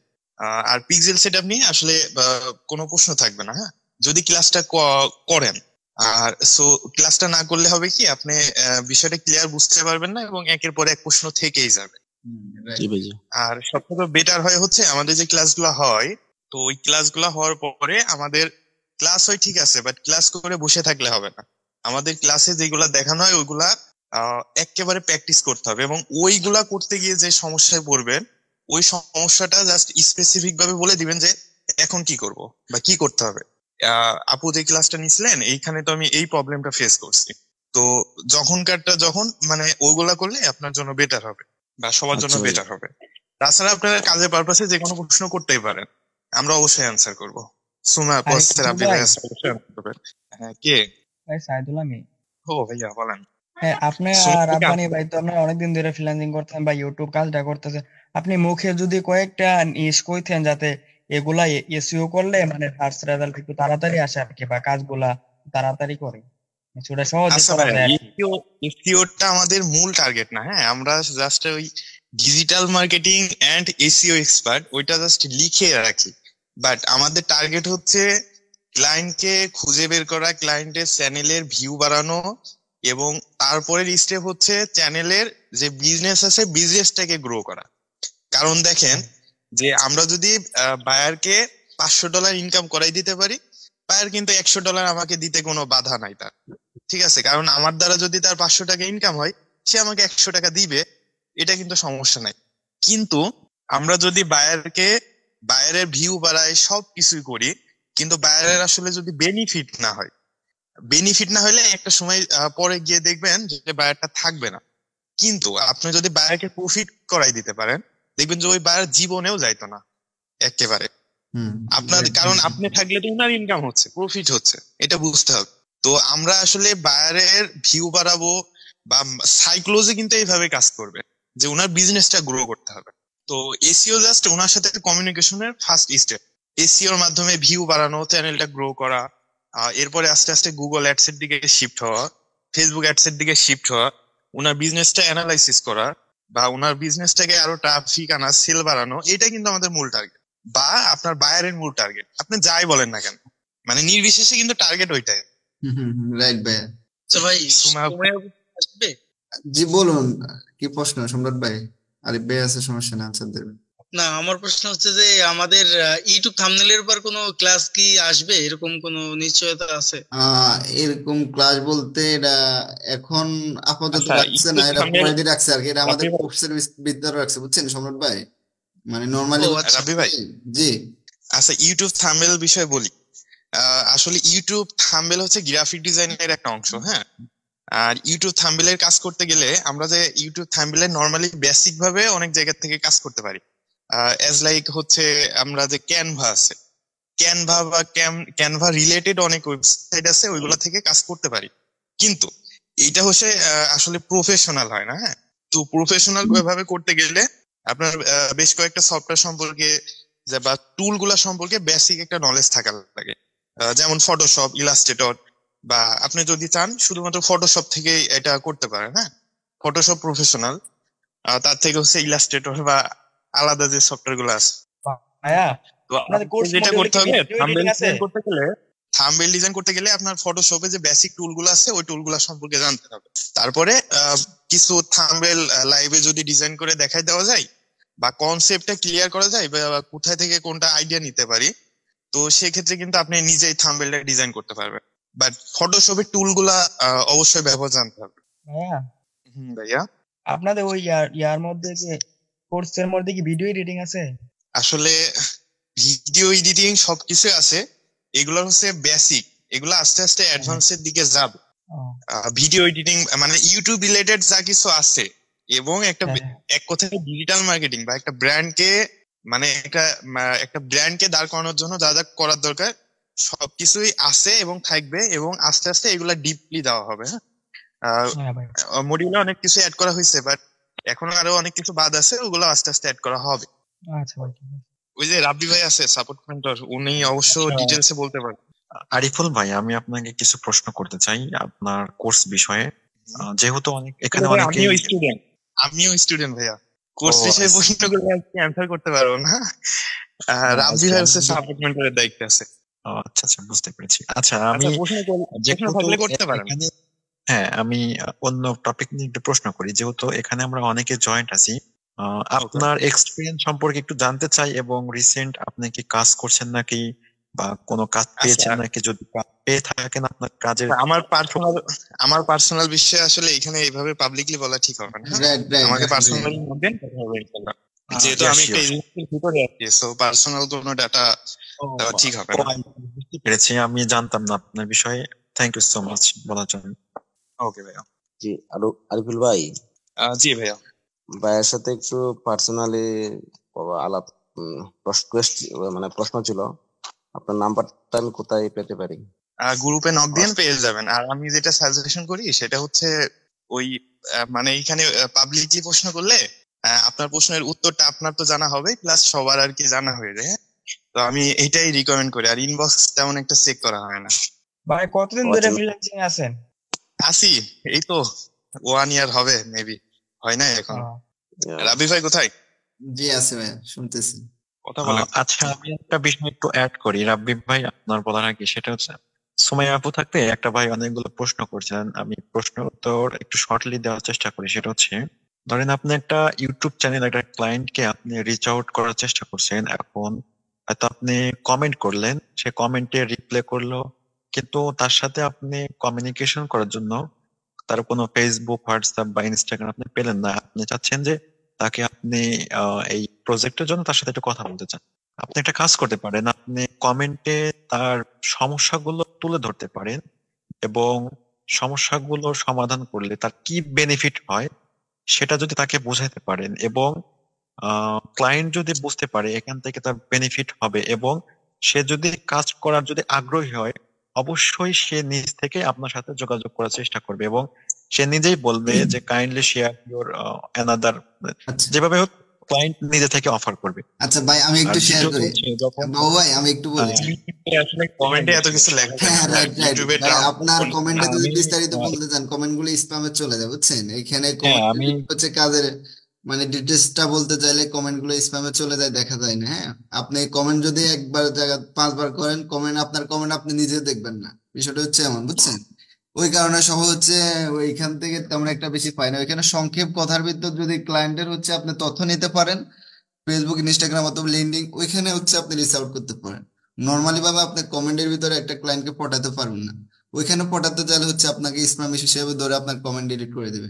আর পিক্সেল সেটআপ নিয়ে আসলে কোনো প্রশ্ন থাকবে না। হ্যাঁ, যদি ক্লাসটা করেন। আর সো ক্লাসটা না করলে হবে কি, আপনি বিষয়টা ক্লিয়ার বুঝতে পারবেন না এবং একের পর এক প্রশ্ন থেকেই যাবে। জি ভাইয়া। আর সবথেকে বেটার হয় হচ্ছে আমাদের যে ক্লাসগুলো হয়, তো ওই ক্লাসগুলো হওয়ার পরে আমাদের ক্লাস হয় ঠিক আছে, বাট ক্লাস করে বসে থাকলে হবে না। আমাদের ক্লাসে যেগুলা দেখানো হয় ওইগুলা একেবারে প্র্যাকটিস করতে হবে, এবং ওইগুলা করতে গিয়ে যে সমস্যায় পড়বেন ওই সমস্যাটা জাস্ট স্পেসিফিক ভাবে বলে দিবেন যে এখন কি করব বা কি করতে হবে। আপু যে ক্লাসটা নিছিলেন এইখানে তো আমি এই প্রবলেমটা ফেস করছি, তো যখন মানে ওইগুলা করলে আপনার জন্য বেটার হবে বা সবার জন্য আচ্ছা ভাইয়া। বেটার হবে। তাছাড়া আপনারা কাজের পারপাসে যে কোনো প্রশ্ন করতেই পারেন, আমরা অবশ্যই অ্যান্সার করব। সুমা আরে পস্তের কিন্তু আপনি ভাই, অবশ্যই answer করবেন। হ্যাঁ, কে? ভাই সাইদুল আমি। ও ভাইয়া বলেন। হ্যাঁ, আপনি সুমা আর থেকে রাব্বানি ভাই তো আপনারা অনেকদিন ধরে ফ্রিল্যান্সিং করতেছেন বা ইউটিউব কাজটা করতেছেন। আপনি মুখে যদি কয়েকটা নিশ কইতেন যাতে এগুলা এসইও করলে মানে ফার্স্ট রেজাল্ট একটু তাড়াতাড়ি আসে আর কি, বা কাজগুলা তাড়াতাড়ি করে সেটা সহজে আচ্ছা করা ভাইয়া, যায় আর কি। এসইওটা আমাদের মূল টার্গেট না। হ্যাঁ, আমরা জাস্ট ওই digital marketing and SEO expert ওইটা জাস্ট লিখে রাখি, বাট আমাদের টার্গেট হচ্ছে ক্লায়েন্টকে খুঁজে বের করা, ক্লায়েন্টের চ্যানেলের ভিউ বাড়ানো, এবং তারপরের স্টেপ হচ্ছে চ্যানেলের যে বিজনেস আছে বিজনেসটাকে গ্রো করা। কারণ দেখেন যে আমরা যদি বায়ারকে $500 ইনকাম করাই দিতে পারি, বায়ার কিন্তু $100 আমাকে দিতে কোনো বাধা নাই তার, ঠিক আছে? কারণ আমার দ্বারা যদি তার $500 ইনকাম হয়, সে আমাকে $100 দিবে, এটা কিন্তু সমস্যা নাই। কিন্তু আমরা যদি বায়ারের ভিউ বাড়াই, সব কিছুই করি, কিন্তু বায়ারের আসলে যদি বেনিফিট না হলে একটা সময় পরে গিয়ে দেখবেন যে বায়ারটা থাকবে না। কিন্তু আপনি যদি বায়ারকে প্রফিট করাই দিতে পারেন, দেখবেন যে ওই বায়ার জীবনেও যাইতো না একেবারে। আপনার কারণ আপনি থাকলে তো উনার ইনকাম হচ্ছে, প্রফিট হচ্ছে, এটা বুঝতে হবে। তো আমরা আসলে বায়ারের ভিউ বাড়াবো বা সাইকোলজি কিন্তু এইভাবে কাজ করবে যে উনার বিজনেসটা গ্রো করতে হবে। তো এসইও জাস্ট ওনার সাথে কমিউনিকেশনের ফার্স্ট স্টেপ। এসইওর মাধ্যমে ভিউ বাড়ানো, চ্যানেলটা গ্রো করা, এরপরে আস্তে আস্তে গুগল অ্যাডস এর দিকে শিফট হওয়া, ফেসবুক অ্যাডস এর দিকে শিফট হওয়া, উনার বিজনেসটা অ্যানালাইসিস করা বা উনার বিজনেসটাকে আরো ট্রাফিক আনা, সেল বাড়ানো, এটা কিন্তু আমাদের মূল টার্গেট বা আপনার বায়ারের মূল টার্গেট। আপনি যাই বলেন না কেন, মানে নির্বিশেষে কিন্তু টার্গেট ওইটাই। রাইট ভাইয়া। আচ্ছা ভাই, সুমা আপু, সময় আসবে? জি বলুন, কি প্রশ্ন সম্রাট ভাই? আরিফ ভাই আছে, সমস্যা না, আনসার দেবেন। না, আমার প্রশ্ন হচ্ছে যে আমাদের ইউটিউব থাম্বনেলের উপর কোনো ক্লাস কি আসবে, এরকম কোনো নিশ্চয়তা আছে? এরকম ক্লাস বলতে এটা এখন আপাতত আচ্ছা রাখছে না, ইউটিউব এটা থাম্বনেল, পরে দিয়ে রাখছে আর কি, এটা আমাদের রাবি ভাই, কোর্সের ভিতরে রাখছে, বুঝছেন সম্রাট ভাই? মানে ও নর্মালি আচ্ছা। রাবি ভাই, জি আচ্ছা ইউটিউব থাম্বনেল বিষয়ে বলি। আসলে ইউটিউব থাম্বনেল হচ্ছে গ্রাফিক ডিজাইনের একটা অংশ। হ্যাঁ, আর ইউটিউব থাম্বনেলের কাজ করতে গেলে আমরা যে ইউটিউব থাম্বনেলে নরমালি বেসিক ভাবে অনেক জায়গা থেকে কাজ করতে পারি। এজ লাইক হচ্ছে আমরা যে ক্যানভা আছে, ক্যানভা বা ক্যানভা রিলেটেড অনেক ওয়েবসাইট আছে, ওইগুলা থেকে কাজ করতে পারি। কিন্তু এইটা হচ্ছে আসলে প্রফেশনাল হয় না। হ্যাঁ, তো প্রফেশনাল ভাবে করতে গেলে আপনার বেশ কয়েকটা সফটওয়্যার সম্পর্কে বা টুল গুলা সম্পর্কে বেসিক একটা নলেজ থাকা লাগে। যেমন ফটোশপ, ইলাস্ট্রেটর, বা আপনি যদি চান শুধুমাত্র ফটোশপ থেকে এটা করতে পারেন। হ্যাঁ, ফটোশপ প্রফেশনাল, তার থেকে হচ্ছে ইলাস্ট্রেটর বা আলাদা যে সফটওয়্যার গুলো আছে। ভাইয়া, তো আপনাদের আপনাকে কোর্স যেটা মডেলে করতে কি হবে, ভিডিও এডিটিং আছে? থাম্বনেল ডিজাইন করতে গেলে আপনার ফটোশপে যে বেসিক টুল গুলো আছে ওই টুল গুলা সম্পর্কে জানতে হবে। তারপরে কিছু থাম্বনেল লাইভে যদি ডিজাইন করে দেখাই দেওয়া যায় বা কনসেপ্টটা ক্লিয়ার করা যায় বা কোথায় থেকে কোনটা আইডিয়া নিতে পারি, তো সেক্ষেত্রে কিন্তু আপনি নিজেই থাম্বনেলটা ডিজাইন করতে পারবেন। বাট ফটোশপের টুল গুলা অবশ্যই ব্যবহার জানতে হবে। ভাইয়া, ভাইয়া, আপনাদের ওই ইয়ার মধ্যে যে কোর্সের মধ্যে কি ভিডিও এডিটিং আছে? আসলে ভিডিও এডিটিং সবকিছু আছে, এগুলো হচ্ছে বেসিক, এগুলো আস্তে আস্তে অ্যাডভান্সের দিকে যাবে। ভিডিও এডিটিং মানে ইউটিউব রিলেটেড যা কিছু আছে, এবং এক কথায় ডিজিটাল মার্কেটিং বা একটা ব্র্যান্ডকে মানে একটা ব্র্যান্ডকে দাঁড় করানোর জন্য যা যা করার দরকার সবকিছুই আছে এবং থাকবে, এবং আস্তে আস্তে এগুলা ডিপলি দেওয়া হবে। হ্যাঁ ভাই। মডিউলে অনেক কিছু অ্যাড করা হয়েছে, বাট এখনো আরো অনেক কিছু বাদ আছে, ওগুলো আস্তে আস্তে অ্যাড করা হবে। আচ্ছা ভাই, ঠিক আছে। ওই যে রাব্বি ভাই আছে সাপোর্ট মেন্টর, উনি অবশ্য আচ্ছা। ডিটেলসে বলতে পারেন। আরিফুল ভাই, আমি আপনাকে কিছু প্রশ্ন করতে চাই আপনার কোর্স বিষয়ে। যেহেতু এখানে অনেকেই আমিও স্টুডেন্ট ভাইয়া, কোর্স ও, বিষয়ে আচ্ছা। প্রশ্নগুলো অ্যান্সার করতে পারবো না, রাব্বি আচ্ছা ভাই হচ্ছে সাপোর্ট মেন্টরের দায়িত্বে আছে। আচ্ছা আচ্ছা, বুঝতে পেরেছি। আচ্ছা আমি আচ্ছা, প্রশ্ন যেহেতু থাকলে করতে পারেন। এখানে, হ্যাঁ আমি অন্য টপিক নিয়ে একটু প্রশ্ন করি, যেহেতু এখানে আমরা অনেকে জয়েন্ট আছি। আপনার এক্সপিরিয়েন্স সম্পর্কে একটু জানতে চাই, এবং রিসেন্ট আপনি কি কাজ করছেন নাকি, বা কোনো কাজ পেয়েছেন আচ্ছা, নাকি, যদি কাজ পেয়ে থাকেন আপনার কাজের আমার পার্সোনাল বিষয়ে আসলে এখানে এইভাবে পাবলিকলি বলা ঠিক হবে না, হ্যাঁ? রাইট রাইট আমাকে পার্সোনালি বলবেন, কথা হবে ইনশাআল্লাহ। যেহেতু আমি একটা এজেন্সির ভিতরে আছি, সো পার্সোনাল কোনো ডাটা দেওয়া ঠিক হবে না। বুঝতে পেরেছি, আমি জানতাম না আপনার বিষয়ে। থ্যাংক ইউ সো মাচ বলার জন্য। ওকে ভাইয়া। জি আরিফুল ভাই, জি ভাইয়া। ভাইয়ের সাথে একটু পার্সোনালি আলাপ, মানে প্রশ্ন ছিল, আপনার নাম্বারটা আমি কোথায় পেতে পারি? গ্রুপে নক দিয়ে পেয়ে যাবেন। আর আমি যেটা সাজেশন করি সেটা হচ্ছে ওই মানে এখানে পাবলিকলি প্রশ্ন করলে আপনার প্রশ্নের উত্তরটা আপনার তো জানা হবে, প্লাস সবার আর কি জানা হয়ে যায়, হ্যাঁ? তো আমি এটাই রিকমেন্ড করি। আর ইনবক্স তেমন একটা চেক করা হয় না। ভাই কতদিন ধরে ফ্রিল্যান্সিং আছেন? আসি এই তো 1 ইয়ার হবে মেবি, হয় না এখন। রাবি ভাই কোথায়? জি আছে ভাই, শুনতেছি। কথা বলেন। আচ্ছা আমি একটা বিষয় একটু অ্যাড করি রাব্বি ভাই আপনার বলার আগে, সেটা হচ্ছে সুমাইয়া আপু থাকতে একটা ভাই অনেকগুলো প্রশ্ন করছেন, আমি প্রশ্ন উত্তর একটু শর্টলি দেওয়ার চেষ্টা করি। সেটা হচ্ছে, ধরেন আপনি একটা ইউটিউব চ্যানেল, একটা ক্লায়েন্টকে আপনি রিচ আউট করার চেষ্টা করছেন, এখন হয়তো আপনি কমেন্ট করলেন, সে কমেন্টে রিপ্লাই করলো, কিন্তু তার সাথে আপনি কমিউনিকেশন করার জন্য তার কোনো ফেসবুক, হোয়াটসঅ্যাপ বা ইনস্টাগ্রাম আপনি পেলেন না, আপনি চাচ্ছেন যে তাকে আপনি এই প্রজেক্টের জন্য তার সাথে একটু কথা বলতে চান। আপনি একটা কাজ করতে পারেন, আপনি কমেন্টে তার সমস্যাগুলো তুলে ধরতে পারেন, এবং সমস্যাগুলো সমাধান করলে তার কি বেনিফিট হয় সেটা যদি তাকে বোঝাতে পারেন, এবং ক্লায়েন্ট যদি বুঝতে পারে এখান থেকে তার বেনিফিট হবে, এবং সে যদি কাজ করার যদি আগ্রহী হয়, অবশ্যই সে নিজ থেকে আপনার সাথে যোগাযোগ করার চেষ্টা করবে, এবং সে নিজেই বলবে যে কাইন্ডলি শেয়ার ইউর অ্যানাদার, যেভাবে হোক ক্লায়েন্ট নিজে থেকে অফার করবে। আচ্ছা ভাই আমি একটু শেয়ার করি। বাবু ভাই আমি একটু বলি। আসলে কমেন্টে এত কিছু লেখা থাকে হ্যাঁ না। রাইট রাইট ইউটিউবে আপনার কমেন্টে যদি বিস্তারিত বলতে চান, কমেন্ট গুলো স্প্যামে চলে যায়, বুঝছেন? এখানে কমেন্ট হচ্ছে কাজের, মানে ডিটেইলসটা বলতে চাইলে কমেন্ট গুলো স্প্যামে চলে যায়, দেখা যায় না। হ্যাঁ, আপনি কমেন্ট যদি একবার জায়গা 5 বার করেন, আপনার কমেন্ট আপনি নিজে দেখবেন না, বিষয়টা হচ্ছে এমন, বুঝছেন? ওই কারণে সব হচ্ছে ওইখান থেকে তেমন একটা বেশি পাই না। ওইখানে সংক্ষেপ কথার ভিতর যদি ক্লায়েন্টের হচ্ছে আপনি তথ্য নিতে পারেন, ফেসবুক, ইনস্টাগ্রাম অথবা লিঙ্কডইন, ওইখানে হচ্ছে আপনি রিচ আউট করতে পারেন। নর্মালি ভাবে আপনি কমেন্টের ভিতরে একটা ক্লায়েন্টকে পটাতে পারবেন না। ওইখানে পটাতে চাইলে হচ্ছে আপনাকে স্প্যাম হিসেবে ধরে আপনার কমেন্ট ডিলিট করে দেবে,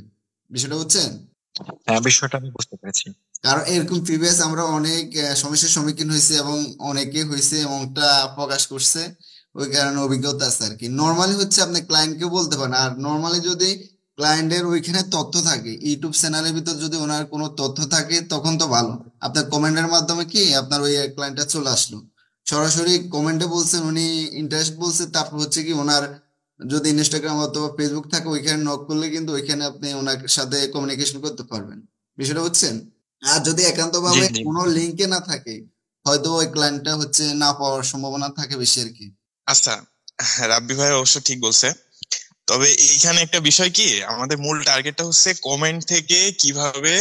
বিষয়টা বুঝছেন? হ্যাঁ, বিষয়টা আমি বুঝতে পেরেছি। কারণ এরকম প্রিভিয়াস আমরা অনেক সমস্যার সম্মুখীন হয়েছি, এবং অনেকে হয়েছে এমনটা প্রকাশ করছে, ওই কারণে অভিজ্ঞতা আছে আর কি। নর্মালি হচ্ছে আপনি ক্লায়েন্টকে বলতে পারেন, আর নর্মালি যদি ক্লায়েন্টের ওইখানে তথ্য থাকে, ইউটিউব চ্যানেলের ভিতর যদি ওনার কোনো তথ্য থাকে, তখন তো ভালো। আপনার কমেন্টের মাধ্যমে কি আপনার ওই ক্লায়েন্টটা চলে আসলো, সরাসরি কমেন্টে বলছেন, উনি ইন্টারেস্ট বলছে, তারপর হচ্ছে কি ওনার যদি ইনস্টাগ্রাম অথবা ফেসবুক থাকে, ওইখানে নক করলে কিন্তু ওইখানে আপনি ওনার সাথে কমিউনিকেশন করতে পারবেন, বিষয়টা বুঝছেন? আর যদি একান্ত ভাবে কোনো লিঙ্কে না থাকে, হয়তো ওই ক্লায়েন্টটা হচ্ছে না পাওয়ার সম্ভাবনা থাকে বেশি আর কি। আচ্ছা, রাব্বি ভাই অবশ্য ঠিক বলছে। তবে এইখানে একটা বিষয় কি, আমাদের মূল টার্গেটটা হচ্ছে কমেন্ট থেকে কিভাবে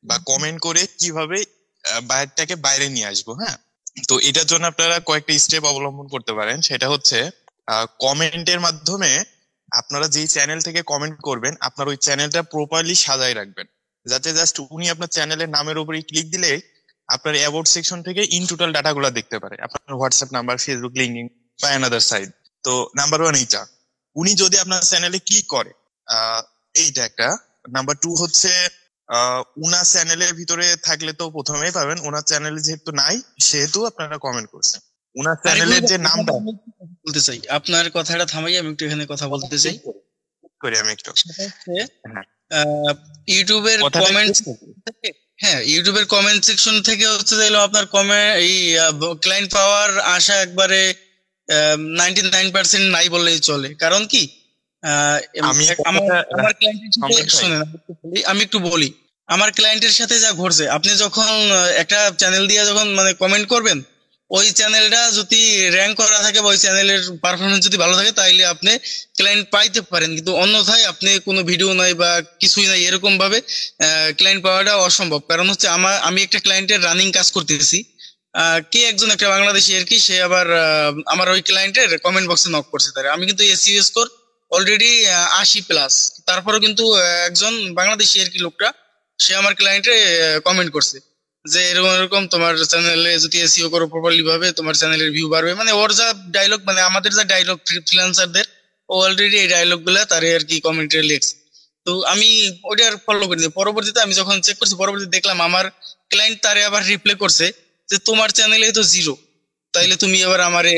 বা কমেন্ট করে কিভাবে বায়ারটাকে বাইরে নিয়ে আসবো। হ্যাঁ, তো এটার জন্য আপনারা কয়েকটা স্টেপ অবলম্বন করতে পারেন। সেটা হচ্ছে কমেন্টের মাধ্যমে আপনারা যেই চ্যানেল থেকে কমেন্ট করবেন, আপনার ওই চ্যানেলটা প্রপারলি সাজায় রাখবেন, যাতে জাস্ট উনি আপনার চ্যানেলের নামের উপরে ক্লিক দিলে আপনার অ্যাবাউট সেকশন থেকে ইন টোটাল ডাটাগুলো দেখতে পারে, আপনার হোয়াটসঅ্যাপ নাম্বার, ফেসবুক লিঙ্কিং বা অ্যানাদার সাইড। তো নাম্বার 1 এইটা। উনি যদি আপনার চ্যানেলে ক্লিক করে, এইটা একটা। নাম্বার 2 হচ্ছে উনার চ্যানেলের ভিতরে থাকলে তো প্রথমেই পাবেন, উনার চ্যানেলে যেহেতু নাই সেহেতু আপনারা কমেন্ট করছেন। উনার চ্যানেলের যে নামটা বলতে চাই, আপনার কথাটা থামাই আমি একটু এখানে কথা বলতে চাই করি আমি একটু। ইউটিউবের কমেন্ট, হ্যাঁ ইউটিউবের কমেন্ট সেকশন থেকে হচ্ছে আপনার কমেন্ট, এই ক্লায়েন্ট পাওয়ার আশা একবারে 99% নাই বললেই চলে। কারণ কি, আমার ক্লায়েন্টের সাথে শুনেন, আমি একটু বলি, আমার ক্লায়েন্টের সাথে যা ঘটছে, আপনি যখন একটা চ্যানেল দিয়ে যখন মানে কমেন্ট করবেন, ওই চ্যানেলটা যদি র্যাঙ্ক করা থাকে বা ওই চ্যানেলের পারফরমেন্স যদি ভালো থাকে, তাইলে আপনি ক্লায়েন্ট পাইতে পারেন। কিন্তু অন্যথায় আপনি কোনো ভিডিও নাই বা কিছুই নাই, এরকম ভাবে ক্লায়েন্ট পাওয়াটা অসম্ভব। কারণ হচ্ছে আমি একটা ক্লায়েন্টের রানিং কাজ করতেছি, কে একজন একটা বাংলাদেশি আর কি, সে আবার আমার ওই ক্লায়েন্টের কমেন্ট বক্সে নক করছে তারা। আমি কিন্তু এসইও স্কোর অলরেডি 80+, তারপরেও কিন্তু একজন বাংলাদেশি আর কি লোকটা, সে আমার ক্লায়েন্টে কমেন্ট করছে যে এরকম এরকম তোমার চ্যানেলে যদি এসইও করো প্রপারলি ভাবে তোমার চ্যানেলের ভিউ বাড়বে। মানে ওর যা ডায়লগ, মানে আমাদের যা ডায়লগ ফ্রিল্যান্সারদের, ও অলরেডি এই ডায়লগ গুলা তারে আর কি কমেন্টে লিখছে। তো আমি ওটা আর ফলো করিনি। পরবর্তীতে আমি যখন চেক করছি, পরবর্তীতে দেখলাম আমার ক্লায়েন্ট তারে আবার রিপ্লাই করছে যে তোমার চ্যানেলে তো 0, তাইলে তুমি এবার আমারে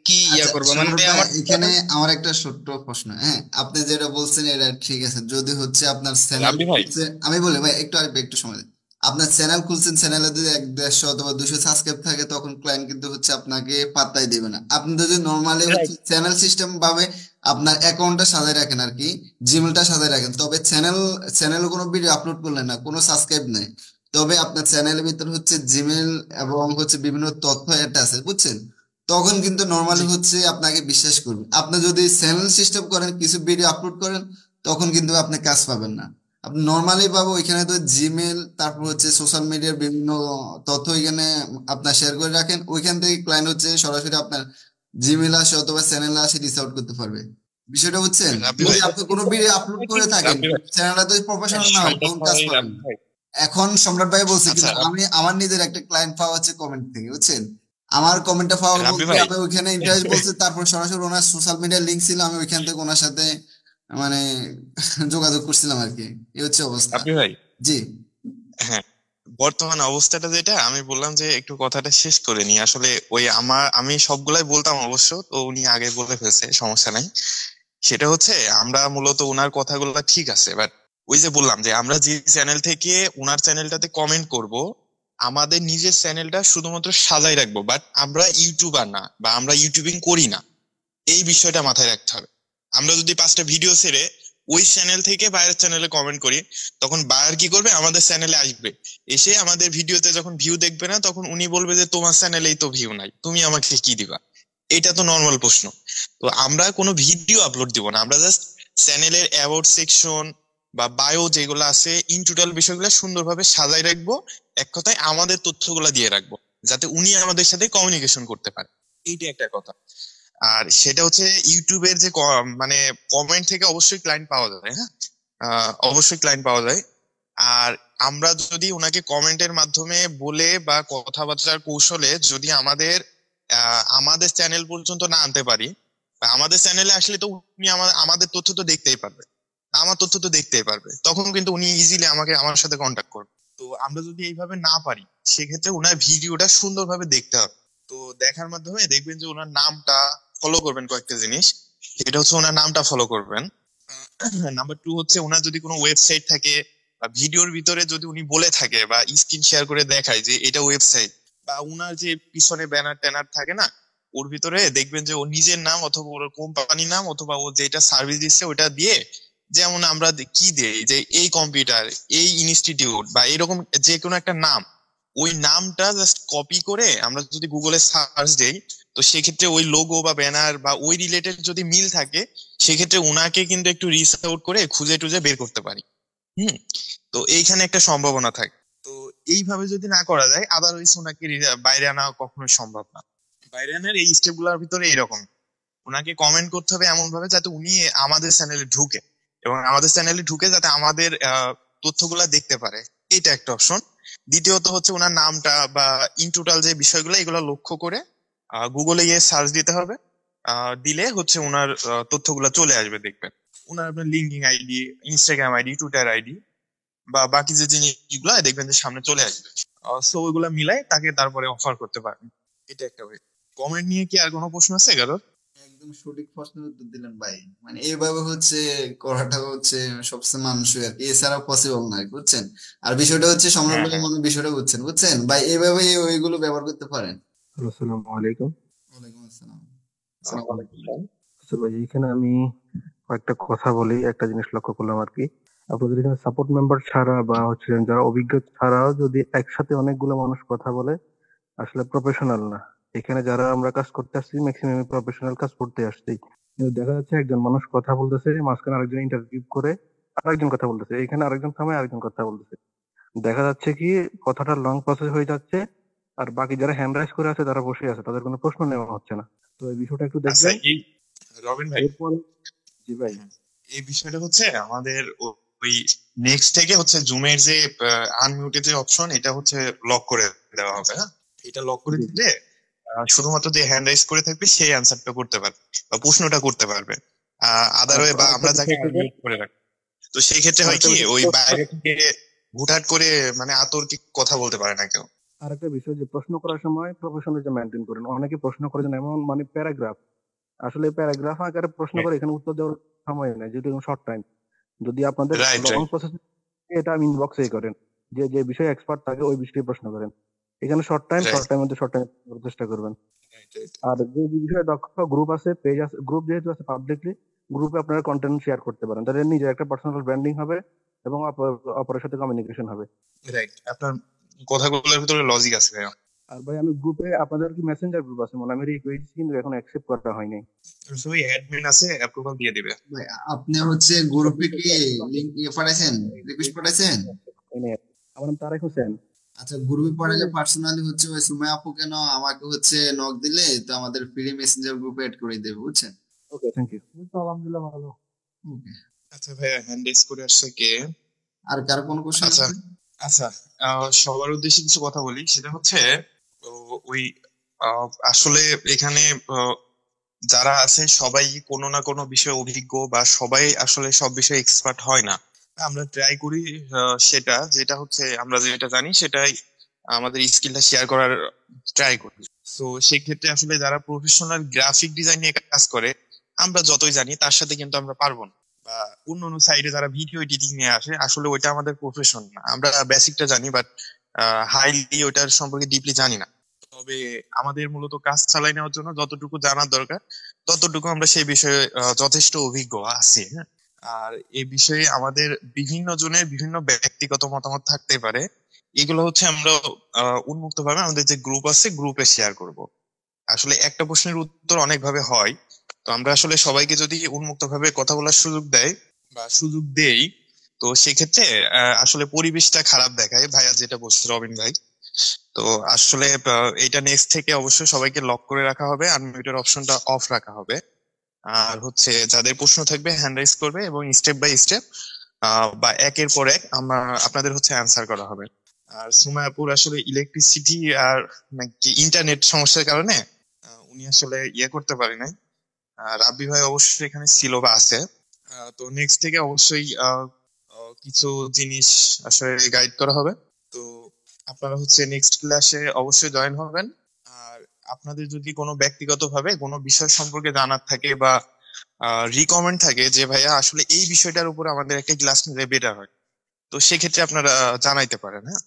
কি ইয়া আচ্ছা করবা। সম্রাট মানে ভাই, আমার এখানে আমার একটা ছোট্ট প্রশ্ন। হ্যাঁ, আপনি যেটা বলছেন এটা ঠিক আছে, যদি হচ্ছে আপনার চ্যানেল রাব্বি ভাই, খুলছে, আমি বলি ভাই একটু আসবে, একটু সময় দিন। আপনার চ্যানেল খুলছেন, চ্যানেলে যদি 100 অথবা 200 সাবস্ক্রাইব থাকে, তখন ক্লায়েন্ট কিন্তু হচ্ছে আপনাকে পাত্তাই দেবে না। আপনি যদি নর্মালি হচ্ছে চ্যানেল সিস্টেম ভাবে আপনার অ্যাকাউন্টটা সাজায় রাখেন আর কি, জিমেলটা সাজায় রাখেন, তবে চ্যানেলে কোনো ভিডিও আপলোড করলেন না, কোনো সাবস্ক্রাইব নেই, তবে আপনার চ্যানেলের ভিতর হচ্ছে জিমেল এবং হচ্ছে বিভিন্ন তথ্য অ্যাড আছে, বুঝছেন, তখন কিন্তু নর্মালি হচ্ছে আপনাকে বিশ্বাস করবে। আপনি যদি চ্যানেল সিস্টেম করেন, কিছু ভিডিও আপলোড করেন, তখন কিন্তু আপনি কাজ পাবেন না। আপনি নর্মালি পাবো ওইখানে তো জিমেল, তারপর হচ্ছে সোশ্যাল মিডিয়ার বিভিন্ন তথ্য এখানে আপনার শেয়ার করে রাখেন, ওইখান থেকে ক্লায়েন্ট হচ্ছে সরাসরি আপনার জিমেল আসে অথবা চ্যানেল আসে রিচ আউট করতে পারবে। বিষয়টা বুঝছেন? রাব্বি যদি ভাই, আপনি কোনো ভিডিও আপলোড করে থাকেন, রাব্বি ভাই, চ্যানেলটা যদি প্রফেশনাল না হয়, তখন কাজ পাবেন রাব্বি না। ভাই, এখন সম্রাট ভাই বলছে, আচ্ছা কিন্তু আমি আমার নিজের একটা ক্লায়েন্ট পাওয়া হচ্ছে কমেন্ট থেকে, বুঝছেন, আমার কমেন্টটা পাওয়া রাব্বি বলতে ভাই, আমি ওইখানে ইন্টারেস্ট বলছে, তারপর সরাসরি ওনার সোশ্যাল মিডিয়ার লিঙ্ক ছিল, আমি ওইখান থেকে ওনার সাথে মানে যোগাযোগ করছিলাম আর কি। এই হচ্ছে অবস্থা। রাব্বি ভাই, জি হ্যাঁ, বর্তমান অবস্থাটা যেটা আমি বললাম যে একটু কথাটা শেষ করে নি। আসলে ওই আমি সবগুলাই বলতাম অবশ্য, তো উনি আগে বলে ফেলছে, সমস্যা নাই। সেটা হচ্ছে আমরা মূলত ওনার কথাগুলো ঠিক আছে, বাট ওই যে বললাম যে আমরা যে চ্যানেল থেকে ওনার চ্যানেলটাতে কমেন্ট করব, আমাদের নিজের চ্যানেলটা শুধুমাত্র সাজাই রাখবো, বাট আমরা ইউটিউবার না বা আমরা ইউটিউবিং করি না, এই বিষয়টা মাথায় রাখতে হবে। আমরা যদি 5টা ভিডিও ছেড়ে ওই চ্যানেল থেকে বাইরের চ্যানেলে কমেন্ট করি, তখন বায়ার কি করবে, আমাদের চ্যানেলে আসবে, এসে আমাদের ভিডিওতে যখন ভিউ দেখবে না, তখন উনি বলবে যে তোমার চ্যানেলেই তো ভিউ নাই, তুমি আমাকে কি দিবা। এটা তো নর্মাল প্রশ্ন। তো আমরা কোনো ভিডিও আপলোড দিব না, আমরা জাস্ট চ্যানেলের অ্যাবাউট সেকশন বা বায়ো যেগুলো আছে, ইন টোটাল বিষয়গুলো সুন্দরভাবে সাজাই রাখবো। এক কথায় আমাদের তথ্যগুলো দিয়ে রাখবো, যাতে উনি আমাদের সাথে কমিউনিকেশন করতে পারে। এইটা একটা কথা। আর সেটা হচ্ছে ইউটিউবের যে মানে কমেন্ট থেকে অবশ্যই ক্লায়েন্ট পাওয়া যায়, হ্যাঁ, অবশ্যই ক্লায়েন্ট পাওয়া যায়। আর আমরা যদি ওনাকে কমেন্টের মাধ্যমে বলে বা কথাবার্তার কৌশলে যদি আমাদের চ্যানেল পর্যন্ত না আনতে পারি, বা আমাদের চ্যানেলে আসলে তো উনি আমাদের তথ্য তো দেখতেই পারবে, আমার তথ্য তো দেখতেই পারবে, তখন কিন্তু উনি ইজিলি আমার সাথে কন্ট্যাক্ট করবে। তো আমরা যদি এইভাবে না পারি, সেক্ষেত্রে ওনার ভিডিওটা সুন্দরভাবে দেখতে হবে। তো দেখার মাধ্যমে দেখবেন যে ওনার নামটা ফলো করবেন, কয়েকটা জিনিস। এটা হচ্ছে ওনার নামটা ফলো করবেন। নাম্বার 2 হচ্ছে ওনার যদি কোনো ওয়েবসাইট থাকে বা ভিডিওর ভিতরে যদি উনি বলে থাকে বা স্ক্রিন শেয়ার করে দেখায় যে এটা ওয়েবসাইট, বা উনার যে পিছনে ব্যানার ট্যানার থাকে না, ওর ভিতরে দেখবেন যে ও নিজের নাম অথবা ওর কোম্পানির নাম অথবা ও যেটা সার্ভিস দিচ্ছে ওটা দিয়ে, যেমন আমরা কি দিই যে এই কম্পিউটার, এই ইনস্টিটিউট বা এরকম যে কোনো একটা নাম, ওই নামটা জাস্ট কপি করে আমরা যদি গুগলে সার্চ দেই, তো সেক্ষেত্রে ওই লোগো বা ব্যানার বা ওই রিলেটেড যদি মিল থাকে, সেক্ষেত্রে ওনাকে কিন্তু একটু রিচ আউট করে খুঁজে টুজে বের করতে পারি। হুম। তো এইখানে একটা সম্ভাবনা থাকে। তো এইভাবে যদি না করা যায়, আদারওয়াইজ ওনাকে বাইরে আনা কখনোই সম্ভব না। বাইরে আনার এই স্টেপ গুলোর ভিতরে এইরকম, ওনাকে কমেন্ট করতে হবে এমন ভাবে যাতে উনি আমাদের চ্যানেলে ঢুকে, এবং আমাদের চ্যানেলে ঢুকে যাতে আমাদের তথ্যগুলা দেখতে পারে, এটা একটা অপশন। দ্বিতীয়ত হচ্ছে ওনার নামটা বা ইন টোটাল যে বিষয়গুলো, এগুলো লক্ষ্য করে গুগলে গিয়ে সার্চ দিতে হবে। দিলে হচ্ছে ওনার তথ্যগুলো চলে আসবে, দেখবেন ওনার আপনার linking ID, Instagram ID, Twitter ID বা বাকি যে জিনিসগুলো দেখবেন যে সামনে চলে আসবে। সো ওইগুলা মিলাই তাকে তারপরে অফার করতে পারবেন। এটা একটা ওয়ে। কমেন্ট নিয়ে কি আর কোনো প্রশ্ন আছে কারোর? একদম সঠিক প্রশ্নের উত্তর দিলেন ভাই। মানে এইভাবে হচ্ছে করাটা হচ্ছে সবচেয়ে মানুষের আর কি, এছাড়া পসিবল নয়, বুঝছেন। আর বিষয়টা হচ্ছে সম্রাট হ্যাঁ, ভাই হ্যাঁ। মনে বিষয়টা বুঝছেন, বুঝছেন ভাই, এইভাবে ওইগুলো ব্যবহার করতে পারেন। আসসালামু আলাইকুম। ওয়ালাইকুম আসসালাম। আসসালামু আলাইকুম। আচ্ছা ভাই, এখানে আমি কয়েকটা কথা বলি। একটা জিনিস লক্ষ্য করলাম আর কি, আপনাদের এখানে সাপোর্ট মেম্বার ছাড়া বা হচ্ছে যারা অভিজ্ঞ ছাড়াও যদি একসাথে অনেকগুলো মানুষ কথা বলে, আসলে প্রফেশনাল না। এখানে যারা আমরা কাজ করতে আসছি ম্যাক্সিমাম প্রফেশনাল কাজ করতে আসছি, কিন্তু দেখা যাচ্ছে একজন মানুষ কথা বলতেছে, মাঝখানে আরেকজন ইন্টারভিউ করে আরেকজন কথা বলতেছে, এখানে আরেকজন থামে আরেকজন কথা বলতেছে। দেখা যাচ্ছে কি কথাটা লং প্রসেস হয়ে যাচ্ছে, আর বাকি যারা হ্যান্ড রাইজ করে আছে তারা বসে আছে, তাদের কোনো প্রশ্ন নেওয়া হচ্ছে না। তো এই বিষয়টা একটু আচ্ছা দেখবেন। এই রবিন ভাই, এরপরে জি ভাই, এই বিষয়টা হচ্ছে আমাদের ওই নেক্সট থেকে হচ্ছে জুমের যে আনমিউটেড যে অপশন, এটা হচ্ছে লক করে দেওয়া হবে। হ্যাঁ, এটা লক করে জি দিলে শুধুমাত্র যে হ্যান্ড রাইজ করে থাকবে সেই অ্যান্সারটা করতে পারবে বা প্রশ্নটা করতে পারবে। আদারওয়ে বা আমরা যাকে আনমিউট করে রাখি, তো সেই ক্ষেত্রে হয় কি ওই বাইরে থেকে হুটহাট করে মানে আতর্কিক কথা বলতে পারে না কেউ। আরেকটা বিষয় যে প্রশ্ন করার সময় প্রফেশনালিজম মেনটেন করেন। অনেকে প্রশ্ন করে যেন এমন মানে প্যারাগ্রাফ, আসলে প্যারাগ্রাফ আকারে প্রশ্ন করে এখানে উত্তর দেওয়ার সময় নেই, যেহেতু শর্ট টাইম। যদি আপনাদের রাইট লং রাইট প্রসেস এটা ইনবক্সে করেন, যে যে বিষয়ে এক্সপার্ট থাকে ওই বিষয়ে প্রশ্ন করেন। এখানে শর্ট টাইম মধ্যে শর্ট টাইম চেষ্টা করবেন। আর যে বিষয়ে দক্ষ গ্রুপ আছে, পেজ আছে, গ্রুপ যেহেতু আছে পাবলিকলি, গ্রুপে আপনারা কন্টেন্ট শেয়ার করতে পারেন, তাদের নিজের একটা পার্সোনাল ব্র্যান্ডিং হবে এবং অপরের সাথে কমিউনিকেশন হবে। রাইট, আপনার কথাগুলোর ভিতরে লজিক আছে ভাইয়া। আর ভাই আমি গ্রুপে, আপনাদের কি মেসেঞ্জার গ্রুপ আছে? মনে আমি রিকোয়েস্ট কিন্তু এখন অ্যাকসেপ্ট করা হয়নি। সবাই অ্যাডমিন আছে, অ্যাপ্রুভাল দিয়ে দিবে। ভাই আপনি হচ্ছে গ্রুপে কি লিংক পাঠাইছেন, রিকোয়েস্ট পাঠাইছেন? আমার নাম তারেক হোসেন। আচ্ছা, গ্রুপে পাঠালে পার্সোনালি হচ্ছে ওই সুমাইয়া আপু কেন আমাকে হচ্ছে নক দিলে তো আমাদের ফ্রি মেসেঞ্জার গ্রুপে অ্যাড করে দেবে, বুঝছেন? ওকে, থ্যাংক ইউ। আলহামদুলিল্লাহ ভালো। ওকে, আচ্ছা ভাইয়া, হ্যান্ড রেজ করে আসছে কে? আর কার কোনো কোশ্চেন আচ্ছা আছে? আচ্ছা, সবার উদ্দেশ্যে কিছু কথা বলি। সেটা হচ্ছে ওই আসলে এখানে যারা আছে সবাই কোনো না কোনো বিষয়ে অভিজ্ঞ, বা সবাই আসলে সব বিষয়ে এক্সপার্ট হয় না। আমরা ট্রাই করি সেটা, যেটা হচ্ছে আমরা যেটা জানি সেটাই আমাদের স্কিলটা শেয়ার করার ট্রাই করি। তো সেক্ষেত্রে আসলে যারা প্রফেশনাল গ্রাফিক ডিজাইন নিয়ে কাজ করে, আমরা যতই জানি তার সাথে কিন্তু আমরা পারবো না। বা অন্য সাইডে যারা ভিডিও এডিটিং নিয়ে আসে, আসলে ওইটা আমাদের প্রফেশন না। আমরা বেসিকটা জানি, বাট হাইলি ওইটার সম্পর্কে ডিপলি জানি না। তবে আমাদের মূলত কাজ চালাই নেওয়ার জন্য যতটুকু জানার দরকার ততটুকু আমরা সেই বিষয়ে যথেষ্ট অভিজ্ঞ আছি। হ্যাঁ, আর এই বিষয়ে আমাদের বিভিন্ন জনের বিভিন্ন ব্যক্তিগত মতামত থাকতে পারে। এগুলো হচ্ছে আমরা উন্মুক্ত ভাবে আমাদের যে গ্রুপ আছে গ্রুপে শেয়ার করব। আসলে একটা প্রশ্নের উত্তর অনেক ভাবে হয়, তো আমরা আসলে সবাইকে যদি উন্মুক্ত ভাবে কথা বলার সুযোগ দেয় বা সুযোগ দেই, তো সেক্ষেত্রে আসলে পরিবেশটা খারাপ দেখায়। ভাইয়া যেটা বলছে রবিন ভাই, তো আসলে এটা নেক্সট থেকে অবশ্যই সবাইকে লক করে রাখা হবে, আনমিউটের অপশনটা অফ রাখা হবে। আর হচ্ছে যাদের প্রশ্ন থাকবে হ্যান্ড রাইজ করবে এবং স্টেপ বাই স্টেপ বা একের পর এক আমরা আপনাদের হচ্ছে অ্যান্সার করা হবে। আর সুমায়াপুর আসলে ইলেকট্রিসিটি আর নাকি ইন্টারনেট সমস্যার কারণে উনি আসলে ইয়ে করতে পারে নাই। রাব্বি ভাই অবশ্যই এখানে ছিল বা আছে। তো নেক্সট থেকে অবশ্যই কিছু জিনিস আসলে গাইড করা হবে। তো আপনারা হচ্ছে নেক্সট ক্লাসে অবশ্যই জয়েন হবেন। আর আপনাদের যদি কোনো ব্যক্তিগতভাবে কোনো বিষয় সম্পর্কে জানার থাকে বা রিকমেন্ড থাকে যে ভাইয়া আসলে এই বিষয়টার উপর আমাদের একটা ক্লাস নিলে বেটার হয়, তো সেক্ষেত্রে আপনারা জানাইতে পারেন। হ্যাঁ,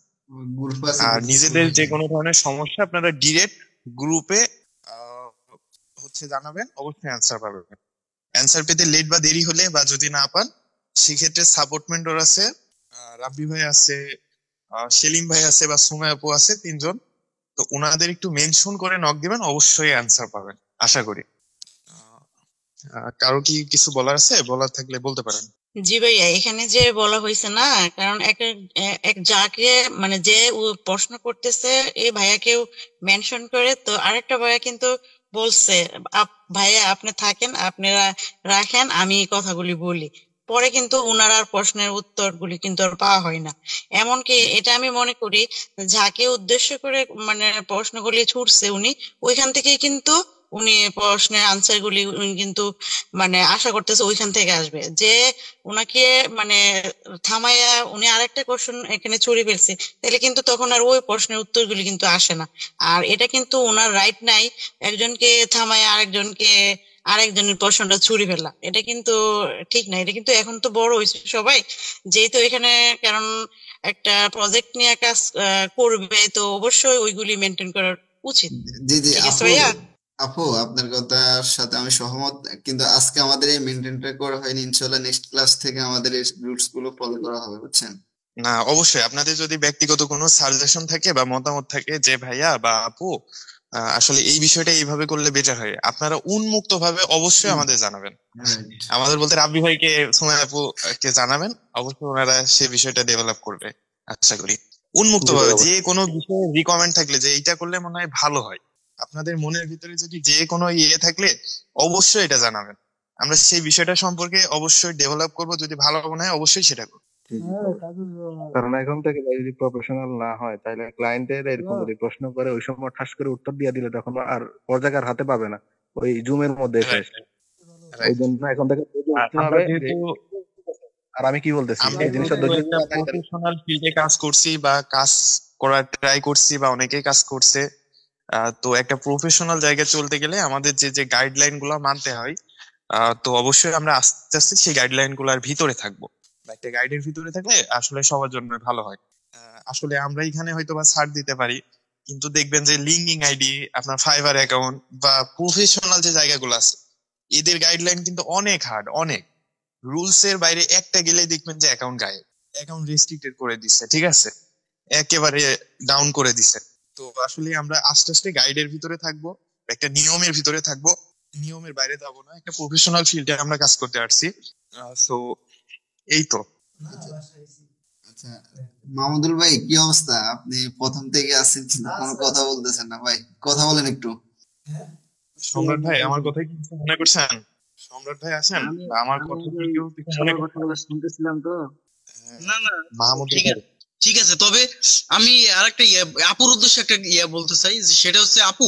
আর নিজেদের যে কোনো ধরনের সমস্যা আপনারা ডিরেক্ট গ্রুপে হচ্ছে জানাবেন, অবশ্যই অ্যান্সার পাবেন। অ্যান্সার পেতে লেট বা দেরি হলে বা যদি না পান, সেক্ষেত্রে সাপোর্ট মেন্টর আছে, রাব্বি ভাই আছে, সেলিম ভাই আছে বা সুমাই আপু আছে, তিনজন। তো ওনাদের একটু মেনশন করে নক দিবেন, অবশ্যই অ্যান্সার পাবেন আশা করি। কারো কি কিছু বলার আছে? বলার থাকলে বলতে পারেন। জি ভাইয়া, এখানে যে বলা হয়েছে না, কারণ এক যাকে মানে যে প্রশ্ন করতেছে এই ভাইয়াকেও মেনশন করে, তো আরেকটা ভাইয়া কিন্তু বলছে ভাইয়া আপনি থাকেন, আপনারা রাখেন, আমি এই কথাগুলি বলি। পরে কিন্তু উনার আর প্রশ্নের উত্তরগুলি কিন্তু আর পাওয়া হয় না। এমনকি এটা আমি মনে করি যাকে উদ্দেশ্য করে মানে প্রশ্নগুলি ছুটছে উনি ওইখান থেকে কিন্তু উনি প্রশ্নের আনসার গুলি কিন্তু মানে আশা করতেছে ওইখান থেকে আসবে, যে উনাকে মানে থামাইয়া উনি আরেকটা কোশ্চেন এখানে ছুড়ে ফেলছে, তাহলে কিন্তু তখন আর ওই প্রশ্নের উত্তরগুলি কিন্তু আসে না। আর এটা কিন্তু ওনার রাইট নাই একজনকে থামাইয়া আরেকজনের প্রশ্নটা ছুড়ে ফেলা, এটা কিন্তু ঠিক না। এটা কিন্তু এখন তো বড় হয়েছে সবাই, যেহেতু এখানে কারণ একটা প্রজেক্ট নিয়ে কাজ করবে, তো অবশ্যই ওইগুলি মেনটেন করা উচিত। জি জি ঠিক আছে আপু, ভাইয়া? আপু আপনার কথার সাথে আমি সহমত, কিন্তু আজকে আমাদের এই মেনটেনটা করা হয়নি। ইনশাআল্লাহ নেক্সট ক্লাস থেকে আমাদের এই রুলস গুলো ফলো করা হবে, বুঝছেন? না, অবশ্যই আপনাদের যদি ব্যক্তিগত কোনো সাজেশন থাকে বা মতামত থাকে যে ভাইয়া বা আপু আসলে এই বিষয়টা এইভাবে করলে বেটার হয়, আপনারা উন্মুক্ত ভাবে অবশ্যই আমাদের জানাবেন। আমাদের বলতে রাব্বি ভাইকে, সুমাইয়া আপু কে জানাবেন, অবশ্যই ওনারা সেই বিষয়টা ডেভেলপ করবে আশা করি। উন্মুক্ত জি ভাই ভাবে যে অবশ্যই। কোনো বিষয়ে রিকমেন্ড থাকলে যে এইটা করলে মনে হয় ভালো হয়, আপনাদের মনের ভিতরে যদি যে কোনো ইয়ে থাকলে অবশ্যই এটা জানাবেন। আমরা সেই বিষয়টা সম্পর্কে অবশ্যই ডেভেলপ করব, যদি ভালো মনে হয় অবশ্যই সেটা করবো। জি জি। কারণ এখন থেকে ভাই যদি প্রফেশনাল না হয় তাহলে ক্লায়েন্টের এরকম যদি প্রশ্ন করে ওই সময় ঠাস করে উত্তর দিয়ে দিলে তখন আর প্রজাকার হাতে পাবে না, ওই জুমের মধ্যে শেষ। রাইট এই রাইট। জন্য এখন থেকে ধৈর্য ধরতে আমরা হবে যে যেহেতু আর আমি কি বলতেছি আমরা এই জিনিসটা যেহেতু ধৈর্য একটা ধরে থাকতে প্রফেশনাল ফিল্ডে কাজ করছি বা কাজ করার ট্রাই করছি বা অনেকেই কাজ করছে, তো একটা প্রফেশনাল জায়গায় চলতে গেলে আমাদের যে যে গাইডলাইন গুলো মানতে হয়, তো অবশ্যই আমরা আস্তে আস্তে সেই গাইডলাইন গুলার ভিতরে থাকবো। বা একটা গাইডের ভিতরে থাকলে আসলে সবার জন্য ভালো হয়। আসলে আমরা এখানে হয়তো বা ছাড় দিতে পারি, কিন্তু দেখবেন যে লিঙ্কিং আইডি, আপনার ফাইবার অ্যাকাউন্ট বা প্রফেশনাল যে জায়গাগুলো আছে, এদের গাইডলাইন কিন্তু অনেক হার্ড, অনেক রুলস এর বাইরে একটা গেলে দেখবেন যে অ্যাকাউন্ট গায়েব, অ্যাকাউন্ট রেস্ট্রিক্টেড করে দিচ্ছে, ঠিক আছে, একেবারে ডাউন করে দিচ্ছে। তো আসলে আমরা আস্তে আস্তে গাইডের ভিতরে থাকবো, একটা নিয়মের ভিতরে থাকবো, নিয়মের বাইরে যাবো না, একটা প্রফেশনাল ফিল্ডে আমরা কাজ করতে পারছি। সো এই তো। আচ্ছা, মাহমুদুল ভাই কি অবস্থা? আপনি প্রথম থেকে আছেন কিন্তু কোনো কথা বলতেছেন না ভাই, কথা বলেন একটু। সম্রাট ভাই, আমার কথা কি কিছু মনে করছেন? সম্রাট ভাই আছেন বা আমার কথা কি কেউ কিছু মনে করছেন? শুনতেছিলাম তো। না না, মাহমুদ ঠিক ভাই, আছে ঠিক আছে। তবে আমি আরেকটা আপুর উদ্দেশ্যে একটা বলতে চাই, যে সেটা হচ্ছে আপু,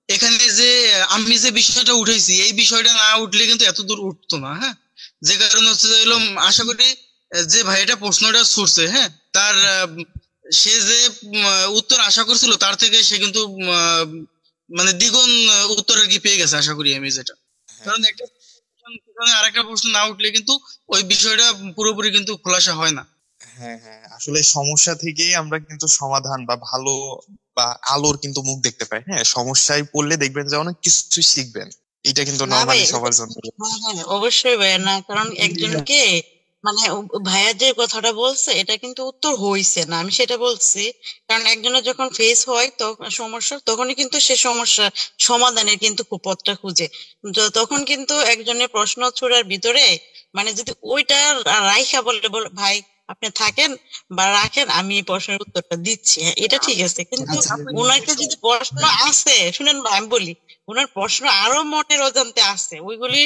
এখানে যে আমি যে বিষয়টা উঠেছি, এই বিষয়টা না উঠলে কিন্তু এত দূর উঠতো না। হ্যাঁ, যে কারণে হচ্ছে যে হলো, আশা করি যে ভাইটা প্রশ্নটা ছুটছে, হ্যাঁ, তার সে যে উত্তর আশা করছিল তার থেকে সে কিন্তু মানে দ্বিগুণ উত্তর আর কি পেয়ে গেছে, আশা করি আমি যেটা। কারণ একটা আরেকটা প্রশ্ন না উঠলে কিন্তু ওই বিষয়টা পুরোপুরি কিন্তু খোলাসা হয় না। হ্যাঁ হ্যাঁ, আসলে সমস্যা থেকেই আমরা কিন্তু সমাধান বা ভালো বা আলোর কিন্তু মুখ দেখতে পাই। হ্যাঁ, সমস্যায় পড়লে দেখবেন যে অনেক কিছু শিখবেন, এটা কিন্তু না ভাই, নর্মালি সবার জন্য। হ্যাঁ হ্যাঁ অবশ্যই ভাইয়া, না কারণ একজনকে মানে ভাইয়া যে কথাটা বলছে এটা কিন্তু উত্তর হইছে না, আমি সেটা বলছি। কারণ একজনের যখন ফেস হয় তখন সমস্যা, তখনই কিন্তু সে সমস্যা সমাধানের কিন্তু পথটা খুঁজে। তখন কিন্তু একজনের প্রশ্ন ছোড়ার ভিতরে মানে যদি ওইটা রাইখা বলে ভাই আপনি থাকেন বা রাখেন, আমি এই প্রশ্নের উত্তরটা দিচ্ছি, হ্যাঁ এটা ঠিক আছে, কিন্তু আচ্ছা ওনাকে যদি প্রশ্ন আছে, শুনেন ভাই আমি বলি, ওনার প্রশ্ন আরো মনের অজান্তে আছে, ওইগুলি